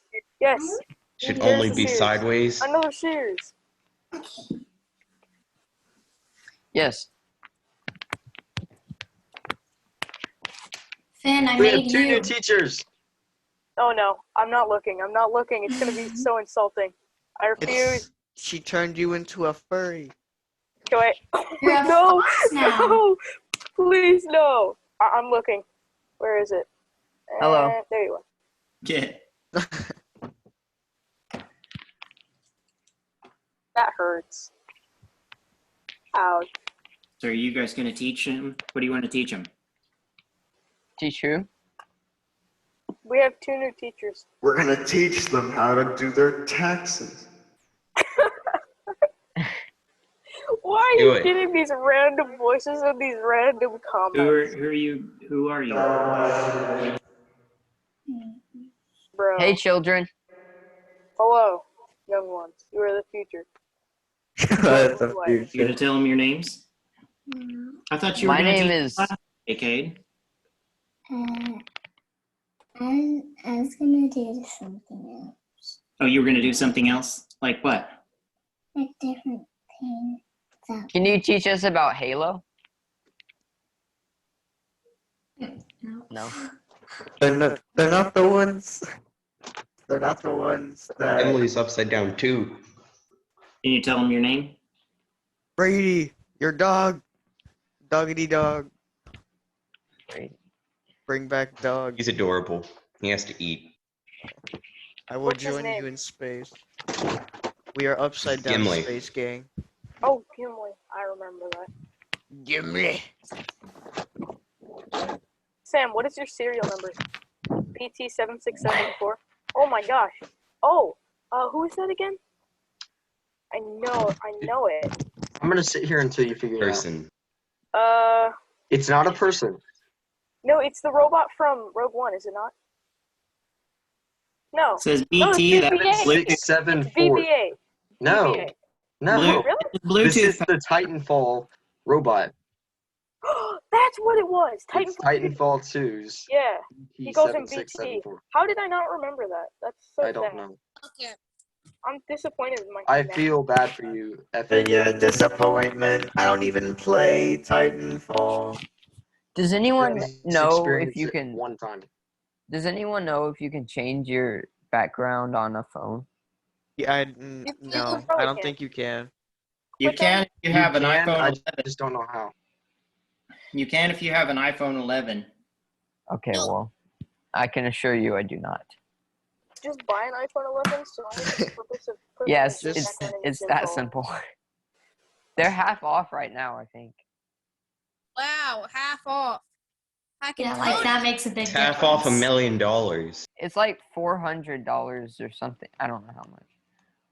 Yes. should There's only the be Sears. sideways? Another Sears. Yes. Finn, I We have made 2 new you. teachers. Oh no, I'm not looking. I'm not looking. It's gonna be so insulting. I refuse. It's, she turned you into a furry. Go away. You're a No, fox now. no, please no. I'm looking. Where is it? Hello. There you are. Yeah. That hurts. Ouch. So are you guys going to teach him? What do you want to teach him? Teach who? We have 2 new teachers. We're gonna teach them how to do their taxes. Why are Do you it. getting these random voices and these random comments? Who are you? Who are you? Bro. Hey, children. Hello, young ones. You are the future. That's the a future. You going to tell him your names? I thought you were My going to name teach is. class, Cade. I was gonna do something else. Oh, you were going to do something else? Like what? Like different things. Can you teach us about Halo? No. They're not the ones. They're not the ones that. Emily's upside down too. Can you tell him your name? Brady, your dog. Doggity dog. Wait. Bring back dog. He's adorable. He has to eat. I will What's his join name? you in space. We are upside down Gimli. space gang. Oh, Gimli. I remember that. Gimli. Sam, what is your serial number? BT7674. Oh my gosh. Oh, who is that again? I know it. I'm gonna sit here until you figure it Person. Uh, out. It's not a person. no, it's the robot from Rogue One, is it not? No. It says No, BT. it's That's BB-8. Bluetooth. It's 674. BB-8. No, BB-8. no. Blue- Really? This is Bluetooth. the Titanfall robot. That's what it was. It's Titanfall. Titanfall 2's Yeah. He goes in BT. BT7674. How did I not remember that? That's so I don't sad. know. Okay. I'm disappointed in I myself. feel bad for you, Effie. And your disappointment. I don't even play Titanfall. Does anyone Just know experience if you it can? one time. Does anyone know if you can change your background on a phone? Yeah, You no, probably I don't can. think you can. You can if you have an can, iPhone I 11. just don't know how. You can if you have an iPhone 11. Okay, well, I can assure you I do not. Just buy an iPhone 11 so I have the purpose of putting Yes, the Just- background in it's your that phone. simple. They're half off right now, I think. Wow, half off. I can Yeah, like that makes a big It's difference. half off $1 million. It's like $400 or something. I don't know how much.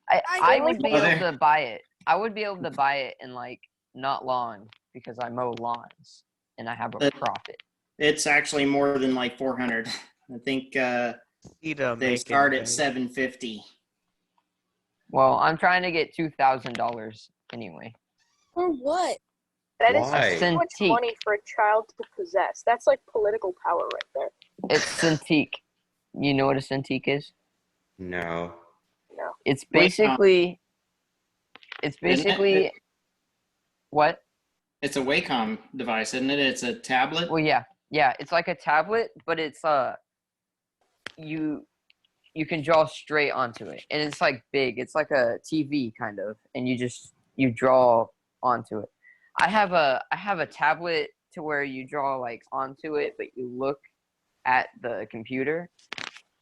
I I would be only- able to buy it. I would be able to buy it in like not long because I mow lawns and I have a profit. It's actually more than like 400. I think they start at 750. Well, I'm trying to get $2,000 anyway. For what? That is Why? so much Cintiq. money for a child to possess. That's like political power right there. It's Cintiq. You know what a Cintiq is? No. No. It's Wacom. basically. It's Isn't it? basically. What? It's a Wacom device, isn't it? It's a tablet. Well, yeah, it's like a tablet, but it's you can draw straight onto it, and it's like big. It's like a TV kind of, and you draw onto it. I have a tablet to where you draw like onto it, but you look at the computer,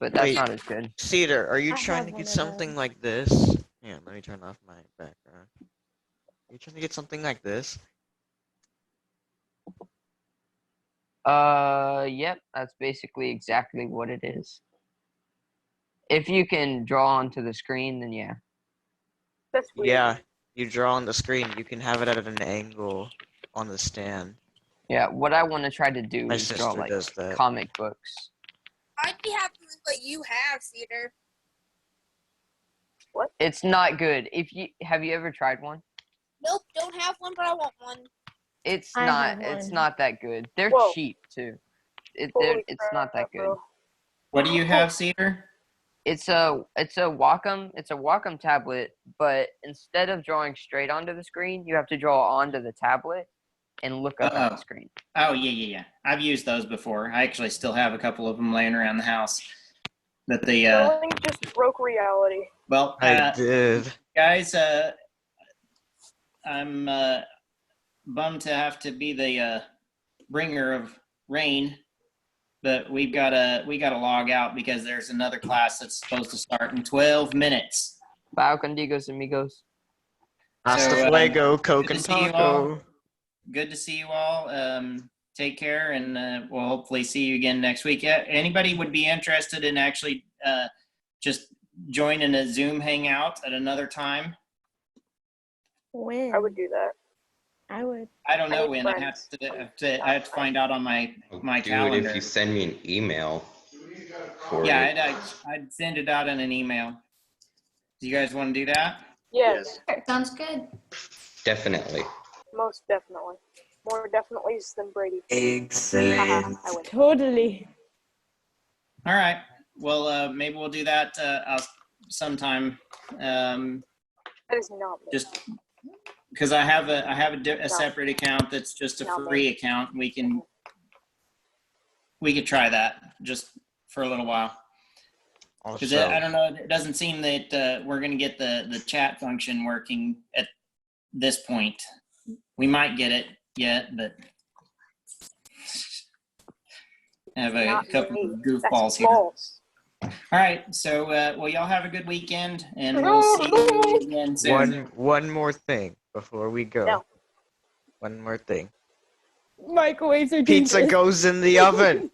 but that's Wait. not as good. Cedar, are you I trying have to one get of something those. like this? Yeah, let me turn off my background. Are you trying to get something like this? Yep, that's basically exactly what it is. If you can draw onto the screen, then yeah. That's weird. Yeah, you draw on the screen. You can have it at an angle on the stand. Yeah, what I want to try to do My is draw sister like does that. comic books. I'd be happy with what you have, Cedar. It's not good. Have you ever tried one? Nope, don't have one, but I want one. It's I not. have It's one. not that good. They're Whoa. cheap too. Holy It's not that crap, good. bro. What do you have, Cedar? It's a Wacom tablet, but instead of drawing straight onto the screen, you have to draw onto the tablet and look up at the screen. Oh, yeah. I've used those before. I actually still have a couple of them laying around the house. That the Sterling just broke reality. well, I did. guys, I'm bummed to have to be the bringer of rain, but we gotta log out because there's another class that's supposed to start in 12 minutes. Bye, condigos amigos. Hasta So, fuego, Coke good and to see you all. taco. Good to see you all. Take care, and we'll hopefully see you again next week. Anybody would be interested in actually just joining a Zoom hangout at another time? When? I would do that. I would. I don't I know need when. I have to find out on my Do calendar. it if you send me an email. For Yeah, it. I'd send it out in an email. Do you guys want to do that? Yes, Sounds good. Definitely. most definitely. More definitely than Brady. Excellent. I win. Totally. All right. Well, maybe we'll do that sometime. That is not me. Just because I have a separate account that's just a No, free account. We could try that just for a little while. Because Also, I don't know, it doesn't seem that we're going to get the chat function working at this point. We might get it yet, but I have a Not couple me. of goofballs That's here. false. All right, so well, y'all have a good weekend, and we'll see you again soon. one more thing before we go. No. One more thing. Microwaves are Pizza dangerous. goes in the oven.